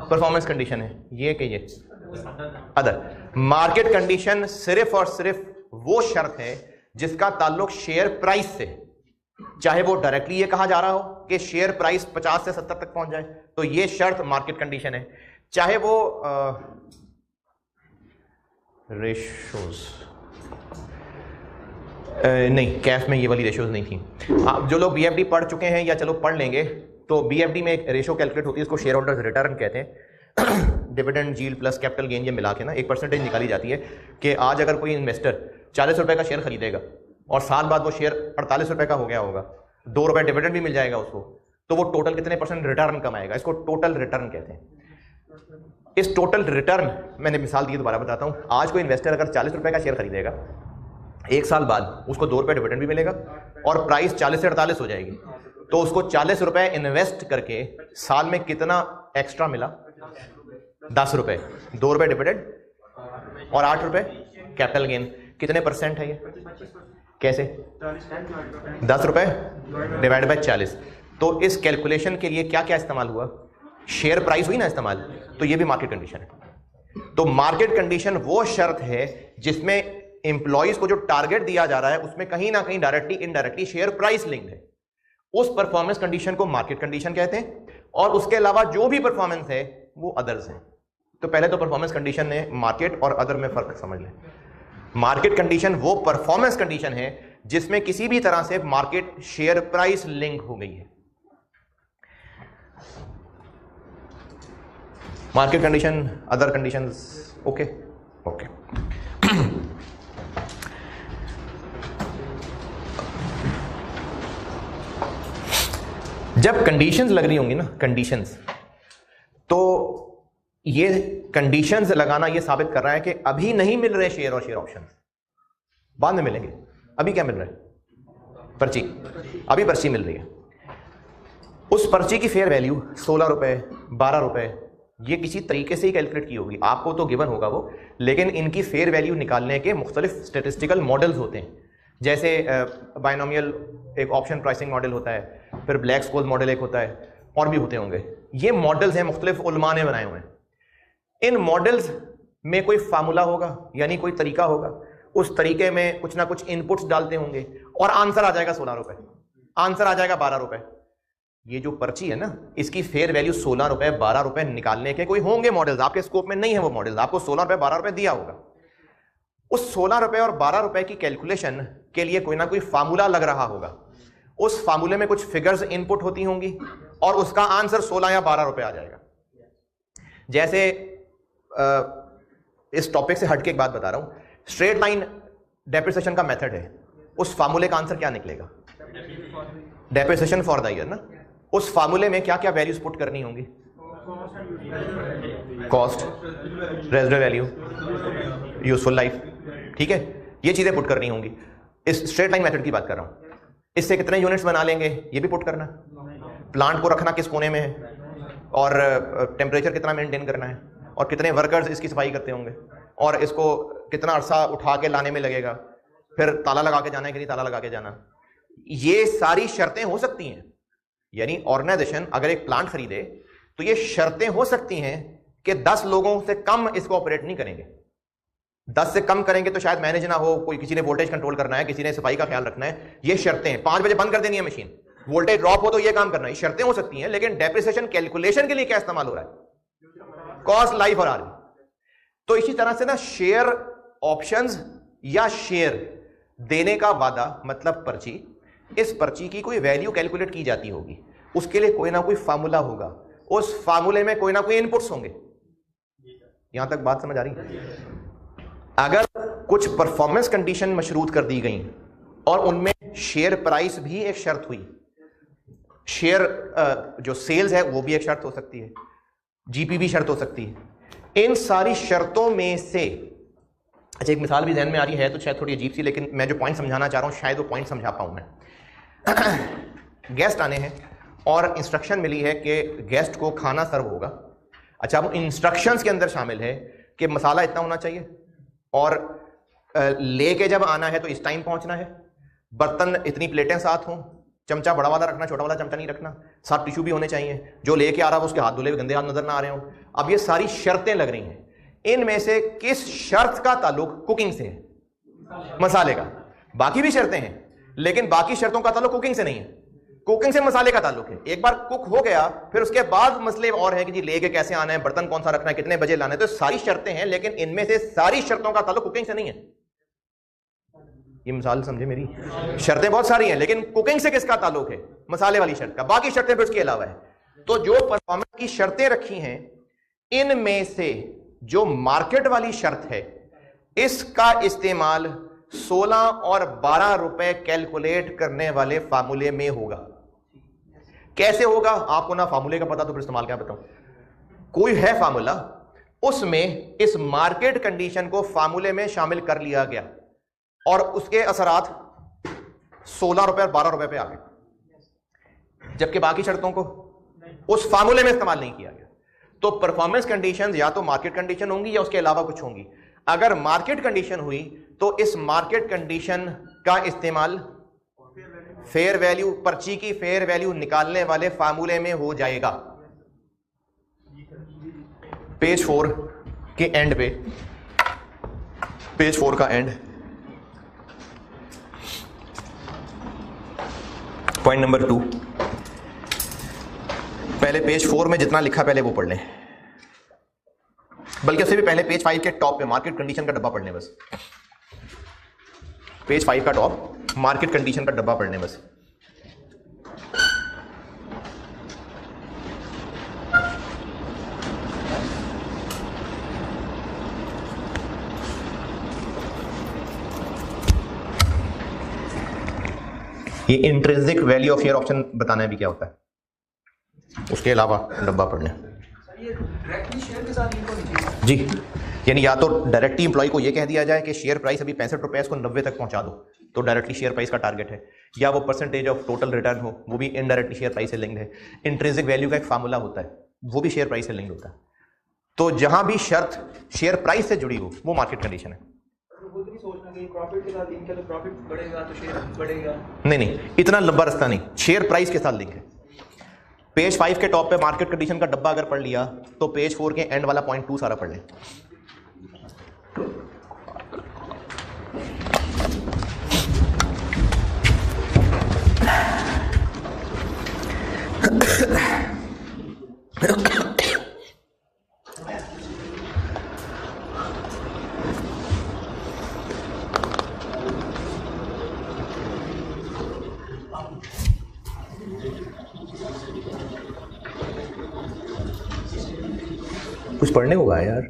परफॉर्मेंस कंडीशन है ये कि ये अदर। मार्केट कंडीशन सिर्फ और सिर्फ वो शर्त है जिसका ताल्लुक शेयर प्राइस से, चाहे वो डायरेक्टली ये कहा जा रहा हो कि शेयर प्राइस 50 से 70 तक पहुंच जाए तो ये शर्त मार्केट कंडीशन है, चाहे वो रेशोज नहीं, कैफ में ये वाली रेशोज नहीं थी। आप जो लोग बीएफडी पढ़ चुके हैं या चलो पढ़ लेंगे, तो बीएफडी में एक रेशो कैलकुलेट होती है, इसको शेयर होल्डर्स रिटर्न कहते हैं। Dividend yield plus capital gain ये मिला के ना एक परसेंटेज निकाली जाती है कि आज अगर कोई इन्वेस्टर 40 रुपए का शेयर खरीदेगा और साल बाद वो शेयर 48 रुपए का हो गया होगा, 2 रुपए डिविडेंड भी मिल जाएगा उसको, तो वो टोटल कितने परसेंट रिटर्न कमाएगा? इसको टोटल रिटर्न कहते हैं। इस टोटल रिटर्न, मैंने मिसाल दी दोबारा बताता हूं, आज कोई इन्वेस्टर अगर 40 रुपए का शेयर खरीदेगा, 1 साल बाद उसको 2 रुपए डिविडेंड भी मिलेगा और प्राइस 40 से 48 हो जाएगी, तो उसको 40 रुपए इन्वेस्ट करके साल में कितना एक्स्ट्रा मिला? 10 रुपए, 2 रुपए डिविडेंड और 8 रुपए कैपिटल गेन। कितने परसेंट है ये? कैसे? 10 रुपए डिवाइड बाय 40। तो इस कैलकुलेशन के लिए क्या क्या इस्तेमाल हुआ? शेयर प्राइस हुई ना इस्तेमाल, तो ये भी मार्केट कंडीशन है। तो मार्केट कंडीशन वो शर्त है जिसमें एम्प्लॉइज को जो टारगेट दिया जा रहा है उसमें कहीं ना कहीं directly indirectly share price linked है। उस परफॉर्मेंस कंडीशन को मार्केट कंडीशन कहते हैं, और उसके अलावा जो भी परफॉर्मेंस है वो अदर्स है। तो पहले तो परफॉर्मेंस कंडीशन ने मार्केट और अदर में फर्क समझ लें। मार्केट कंडीशन वो परफॉर्मेंस कंडीशन है जिसमें किसी भी तरह से मार्केट शेयर प्राइस लिंक हो गई है। Market condition, other conditions, okay okay. जब कंडीशंस लग रही होंगी ना, कंडीशंस, तो ये कंडीशंस लगाना ये साबित कर रहा है कि अभी नहीं मिल रहे शेयर और शेयर ऑप्शन, बाद में मिलेंगे। अभी क्या मिल रहा है? पर्ची। अभी पर्ची मिल रही है। उस पर्ची की फेयर वैल्यू 16 रुपए, 12 रुपए, ये किसी तरीके से ही कैलकुलेट की होगी, आपको तो गिवन होगा वो, लेकिन इनकी फेयर वैल्यू निकालने के मुख्तलिफ स्टेटिस्टिकल मॉडल्स होते हैं। जैसे बाइनोमियल एक ऑप्शन प्राइसिंग मॉडल होता है, फिर ब्लैक स्कोल मॉडल एक होता है, और भी होते होंगे। ये मॉडल्स हैं, मुख्तलिफ उलमा ने बनाए हुए हैं। इन मॉडल्स में कोई फार्मूला होगा, यानी कोई तरीका होगा, उस तरीके में कुछ ना कुछ इनपुट्स डालते होंगे और आंसर आ जाएगा 16 रुपए, आंसर आ जाएगा 12 रुपए। ये जो पर्ची है ना, इसकी फेयर वैल्यू 16 रुपए 12 रुपए निकालने के कोई होंगे मॉडल्स, आपके स्कोप में नहीं है वो मॉडल्स, आपको 16 रुपए 12 रुपए दिया होगा। उस 16 रुपए और 12 रुपए की कैलकुलेशन के लिए कोई ना कोई फार्मूला लग रहा होगा। उस फार्मूले में कुछ फिगर्स इनपुट होती होंगी और उसका आंसर 16 या 12 रुपए आ जाएगा। जैसे इस टॉपिक से हटके एक बात बता रहा हूं, स्ट्रेट लाइन डेप्रिसिएशन का मेथड है, उस फार्मूले का आंसर क्या निकलेगा? डेप्रिसिएशन फॉर द ईयर ना। उस फार्मूले में क्या क्या वैल्यूज पुट करनी होंगी? Cost, residual value, useful life, ठीक है, ये चीजें पुट करनी होंगी। इस स्ट्रेट लाइन मेथड की बात कर रहा हूं। इससे कितने यूनिट्स बना लेंगे ये भी पुट करना, प्लांट को रखना किस कोने में है, और टेम्परेचर कितना मेंटेन करना है, और कितने वर्कर्स इसकी सफाई करते होंगे, और इसको कितना अरसा उठा के लाने में लगेगा, फिर ताला लगा के जाना है कि नहीं ताला लगा के जाना। ये सारी शर्तें हो सकती हैं। यानी ऑर्गेनाइजेशन अगर एक प्लांट खरीदे तो ये शर्तें हो सकती हैं कि 10 लोगों से कम इसको ऑपरेट नहीं करेंगे। 10 से कम करेंगे तो शायद मैनेज ना हो, कोई किसी ने वोल्टेज कंट्रोल करना है, किसी ने सफाई का ख्याल रखना है, ये शर्तें हैं। 5 बजे बंद कर देनी है मशीन, वोल्टेज ड्रॉप हो तो ये काम करना है, शर्तें हो सकती हैं। लेकिन डेप्रिसिएशन कैलकुलेशन के लिए क्या इस्तेमाल हो रहा है? कॉस्ट, लाइफ और आरबी। तो इसी तरह से ना शेयर ऑप्शंस या शेयर देने का वादा मतलब पर्ची, इस पर्ची की कोई वैल्यू कैलकुलेट की जाती होगी, उसके लिए कोई ना कोई फार्मूला होगा, उस फार्मूले में कोई ना कोई इनपुट्स होंगे। यहां तक बात समझ आ रही है? अगर कुछ परफॉर्मेंस कंडीशन मशरूत कर दी गई और उनमें शेयर प्राइस भी एक शर्त हुई, शेयर जो सेल्स है वो भी एक शर्त हो सकती है, जीपी भी शर्त हो सकती है, इन सारी शर्तों में से, अच्छा एक मिसाल भी ध्यान में आ रही है तो शायद थोड़ी अजीब सी, लेकिन मैं जो पॉइंट समझाना चाह रहा हूं शायद वो पॉइंट समझा पाऊं मैं। गेस्ट आने हैं और इंस्ट्रक्शन मिली है कि गेस्ट को खाना सर्व होगा। अच्छा, वो इंस्ट्रक्शंस के अंदर शामिल है कि मसाला इतना होना चाहिए और लेके जब आना है तो इस टाइम पहुंचना है, बर्तन इतनी प्लेटें साथ हों, चमचा बड़ा वाला रखना, छोटा वाला चमचा नहीं रखना, साथ टिश्यू भी होने चाहिए, जो लेके आ रहा है उसके हाथ धुले हुए गंदे हाथ नजर ना आ रहे हो। अब ये सारी शर्तें लग रही हैं, इनमें से किस शर्त का ताल्लुक कुकिंग से है? मसाले का। बाकी भी शर्तें हैं लेकिन बाकी शर्तों का ताल्लुक कुकिंग से नहीं है, कुकिंग से मसाले का ताल्लुक है। एक बार कुक हो गया फिर उसके बाद मसले और है कि जी लेके कैसे आना है, बर्तन कौन सा रखना है, कितने बजे लाना है, तो सारी शर्तें हैं लेकिन इनमें से सारी शर्तों का ताल्लुक कुकिंग से नहीं है। ये मिसाल समझे मेरी? शर्तें बहुत सारी हैं लेकिन कुकिंग से किसका ताल्लुक है? मसाले वाली शर्त का। बाकी शर्तें फिर उसके अलावा है। तो जो परफॉर्मेंस की शर्तें रखी हैं इनमें से जो मार्केट वाली शर्त है इसका इस्तेमाल 16 और 12 रुपए कैलकुलेट करने वाले फार्मूले में होगा। कैसे होगा? आपको ना फार्मूले का पता तो फिर इस्तेमाल क्या बताऊं। कोई है फार्मूला, उसमें इस मार्केट कंडीशन को फार्मूले में शामिल कर लिया गया और उसके असरात 16 रुपए और 12 रुपए पे आ गए, जबकि बाकी शर्तों को उस फार्मूले में इस्तेमाल नहीं किया गया। तो परफॉर्मेंस कंडीशंस या तो मार्केट कंडीशन होंगी या उसके अलावा कुछ होंगी। अगर मार्केट कंडीशन हुई तो इस मार्केट कंडीशन का इस्तेमाल फेयर वैल्यू, पर्ची की फेयर वैल्यू निकालने वाले फार्मूले में हो जाएगा। पेज 4 के एंड पे, पेज 4 का एंड, पॉइंट नंबर 2, पहले पेज 4 में जितना लिखा पहले वो पढ़ लें, बल्कि उससे भी पहले पेज 5 के टॉप पे मार्केट कंडीशन का डब्बा पढ़ने बस। पेज 5 का टॉप मार्केट कंडीशन का डब्बा पढ़ने बस। ये intrinsic value of share option बताना है भी क्या होता है, उसके अलावा डब्बा पढ़ने जी। यानी या तो डायरेक्टली एम्प्लॉय को ये कह दिया जाए कि शेयर प्राइस अभी 65 रुपए को 90 तक पहुंचा दो, तो डायरेक्टली शेयर प्राइस का टारगेट है, या वो परसेंटेज ऑफ टोटल रिटर्न हो, वो भी इनडायरेक्टली शेयर प्राइस से लिंक्ड है। इंट्रिंसिक वैल्यू का एक फार्मूला होता है, वो भी शेयर प्राइस से लिंक्ड होता है। तो जहां भी शर्त शेयर प्राइस से जुड़ी हो वो मार्केट कंडीशन है। नहीं, इतना लंबा रास्ता नहीं, शेयर प्राइस के साथ लिंक है। पेज 5 के टॉप पे मार्केट कंडीशन का डब्बा अगर पढ़ लिया तो पेज 4 के एंड वाला पॉइंट 2 सारा पढ़ लें। कुछ पढ़ने को है यार।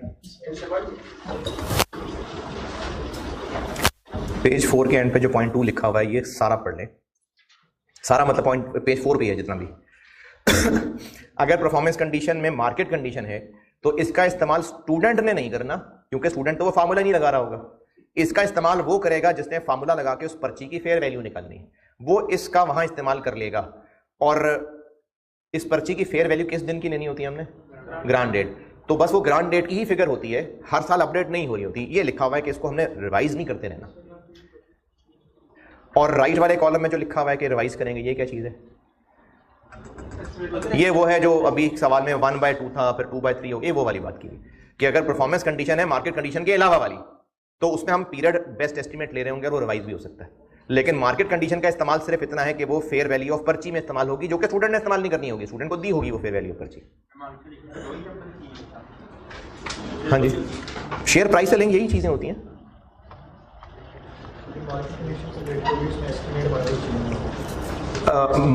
पेज 4 के एंड पे जो पॉइंट 2 लिखा हुआ है ये सारा पढ़ लें। सारा मतलब पॉइंट पेज 4 पे है जितना भी। अगर परफॉर्मेंस कंडीशन में मार्केट कंडीशन है तो इसका इस्तेमाल स्टूडेंट ने नहीं करना, क्योंकि स्टूडेंट तो वो फार्मूला नहीं लगा रहा होगा। इसका इस्तेमाल वो करेगा जिसने फार्मूला लगा के उस पर्ची की फेयर वैल्यू निकालनी है, वो इसका वहां इस्तेमाल कर लेगा। और इस पर्ची की फेयर वैल्यू किस दिन की लेनी होती है हमने? Grant date. तो बस वो ग्रांड डेट की ही फिगर होती है, हर साल अपडेट नहीं हो रही होती। ये लिखा हुआ है कि इसको हमने रिवाइज नहीं करते रहना। और राइट वाले कॉलम में जो लिखा हुआ है कि रिवाइज करेंगे, ये क्या चीज़ है? ये वो है जो अभी सवाल में 1/2 था, फिर 2/3 हो गई, वो वाली बात की कि अगर परफॉर्मेंस कंडीशन है मार्केट कंडीशन के अलावा वाली, तो उसमें हम पीरियड बेस्ट एस्टिमेट ले रहे होंगे और वो रिवाइज भी हो सकता है। लेकिन मार्केट कंडीशन का इस्तेमाल सिर्फ इतना है कि वो फेयर वैल्यू ऑफ पर्ची में इस्तेमाल होगी, जो कि स्टूडेंट ने इस्तेमाल नहीं करनी होगी, स्टूडेंट को दी होगी वो फेयर वैल्यू ऑफ पर्ची। हाँ जी, शेयर प्राइस से लेंगे, यही चीजें होती हैं।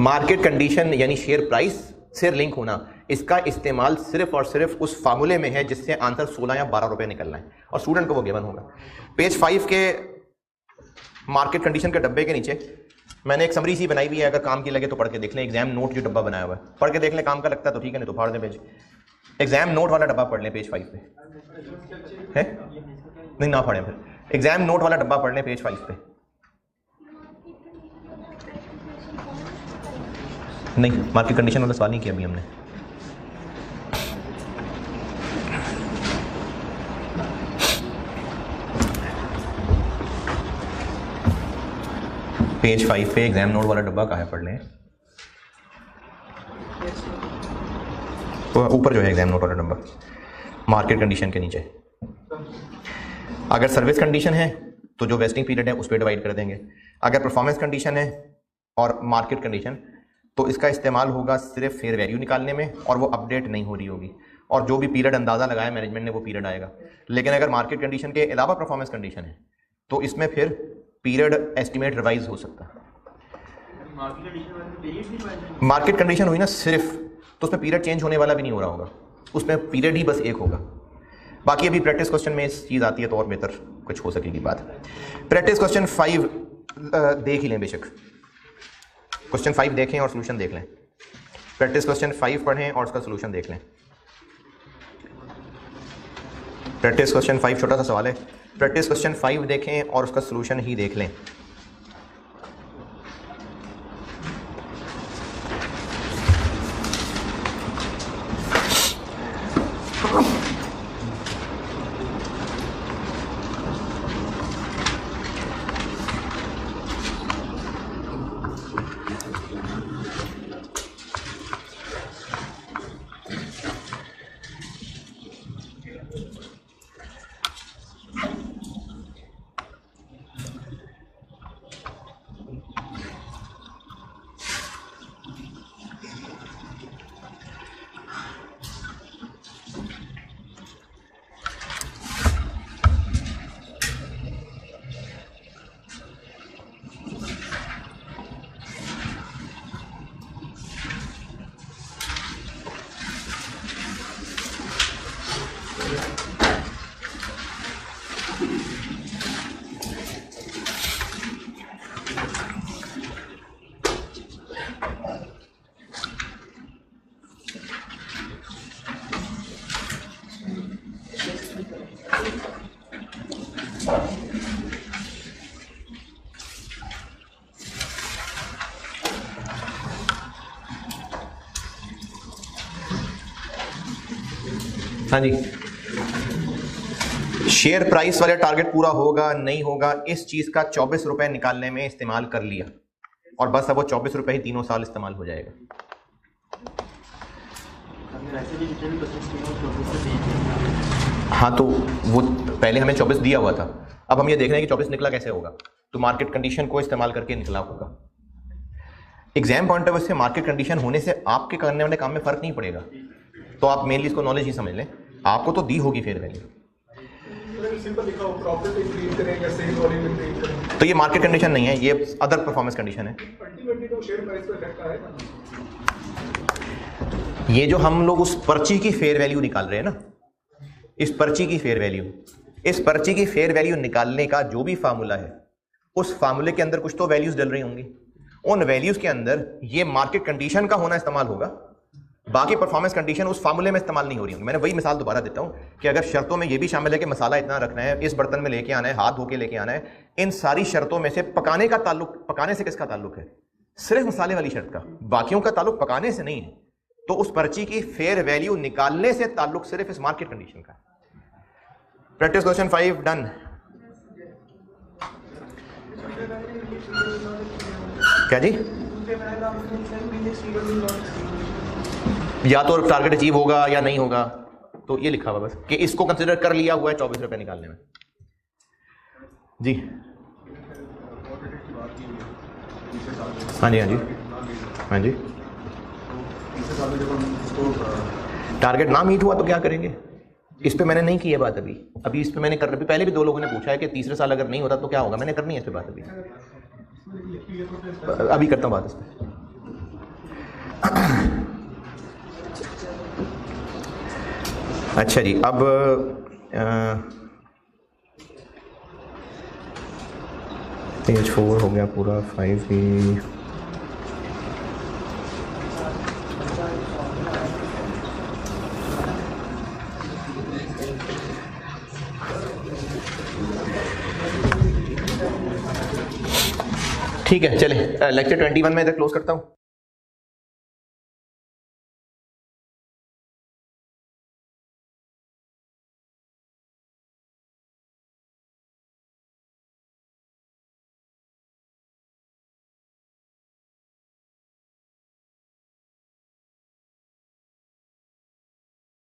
मार्केट कंडीशन यानी शेयर प्राइस से लिंक होना, इसका इस्तेमाल सिर्फ और सिर्फ उस फार्मूले में है जिससे आंसर 16 या 12 रुपए निकलना है और स्टूडेंट को वो गिवन होगा। पेज 5 के मार्केट कंडीशन के डब्बे के नीचे मैंने एक समरी सी बनाई हुई है, अगर काम की लगे तो पढ़ के देख लें। एग्जाम नोट जो डब्बा बनाया हुआ है पढ़ के देख लें, काम का लगता है तो ठीक है, नहीं तो फाड़ दें पेज। एग्जाम नोट वाला डब्बा पढ़ लें पेज 5 पे है, नहीं ना पढ़ें फिर। एग्जाम नोट वाला डब्बा पढ़ लें पेज 5 पे। नहीं, मार्केट कंडीशन वाला सवाल नहीं किया अभी हमने। पेज 5 पे एग्जाम नोट वाला डब्बा कहाँ है, पढ़ लें। तो ऊपर जो है एग्जाम नोट वाला डब्बा, मार्केट कंडीशन के नीचे। अगर सर्विस कंडीशन है तो जो वेस्टिंग पीरियड है उस पर डिवाइड कर देंगे। अगर परफॉर्मेंस कंडीशन है और मार्केट कंडीशन तो इसका इस्तेमाल होगा सिर्फ फेयर वैल्यू निकालने में और वो अपडेट नहीं हो रही होगी, और जो भी पीरियड अंदाज़ा लगाया मैनेजमेंट ने वो पीरियड आएगा। लेकिन अगर मार्केट कंडीशन के अलावा परफॉर्मेंस कंडीशन है तो इसमें फिर पीरियड एस्टिमेट रिवाइज हो सकता है। मार्केट कंडीशन हुई ना सिर्फ, तो उसमें पीरियड चेंज होने वाला भी नहीं हो रहा होगा, उसमें पीरियड ही बस एक होगा। बाकी अभी प्रैक्टिस क्वेश्चन में इस चीज़ आती है तो और बेहतर कुछ हो सकेगी बात। प्रैक्टिस क्वेश्चन 5 देख ही लें, बेशक क्वेश्चन 5 देखें और सोल्यूशन देख लें। प्रैक्टिस क्वेश्चन 5 पढ़ें और उसका सोल्यूशन देख लें। प्रैक्टिस क्वेश्चन 5 छोटा सा सवाल है, प्रैक्टिस क्वेश्चन 5 देखें और उसका सोल्यूशन ही देख लें। हाँ जी, शेयर प्राइस वाले टारगेट पूरा होगा नहीं होगा इस चीज का 24 रुपए निकालने में इस्तेमाल कर लिया और बस अब वो 24 रुपए ही 3 साल इस्तेमाल हो जाएगा। हाँ तो वो पहले हमें 24 दिया हुआ था, अब हम ये देख रहे हैं कि 24 निकला कैसे होगा, तो मार्केट कंडीशन को इस्तेमाल करके निकला होगा। एग्जाम पॉइंट ऑफ व्यू से मार्केट कंडीशन होने से आपके करने वाले काम में फर्क नहीं पड़ेगा, तो आप मेनली इसको नॉलेज ही समझ लें, आपको तो दी होगी फेयर वैल्यू। तो ये मार्केट कंडीशन नहीं है, ये अदर परफॉर्मेंस कंडीशन है। ये जो हम लोग उस पर्ची की फेयर वैल्यू निकाल रहे हैं ना, इस पर्ची की फेयर वैल्यू, इस पर्ची की फेयर वैल्यू निकालने का जो भी फार्मूला है उस फार्मूले के अंदर कुछ तो वैल्यूज डल रही होंगी, उन वैल्यूज के अंदर ये मार्केट कंडीशन का होना इस्तेमाल होगा, बाकी परफॉर्मेंस कंडीशन उस फार्मूले में इस्तेमाल नहीं हो रही होंगी। मैंने वही मिसाल दोबारा देता हूं कि अगर शर्तों में ये भी शामिल है कि मसाला इतना रखना है, इस बर्तन में लेके आना है, हाथ धो के लेके आना है, इन सारी शर्तों में से पकाने का ताल्लुक, पकाने से किसका ताल्लुक है? सिर्फ मसाले वाली शर्त का, बाकियों का ताल्लुक पकाने से नहीं है। तो उस पर्ची की फेयर वैल्यू निकालने से ताल्लुक सिर्फ इस मार्केट कंडीशन का। Practice question 5 done. क्या जी? या तो टारगेट अचीव होगा या नहीं होगा, तो ये लिखा हुआ बस कि इसको कंसिडर कर लिया हुआ है 24 रुपए निकालने में। जी हाँ जी, हाँ जी, हाँ जी। टारगेट ना मीट हुआ तो क्या करेंगे? इस पे मैंने नहीं की है बात अभी अभी इस पे मैंने कर रही पहले भी 2 लोगों ने पूछा है कि तीसरे साल अगर नहीं होता तो क्या होगा, मैंने करनी है इस पे बात अभी करता हूँ बात इस पे। अच्छा जी, अब पेज 4 हो गया पूरा, 5 भी। ठीक है, चले लेक्चर 21 में इधर क्लोज करता हूँ।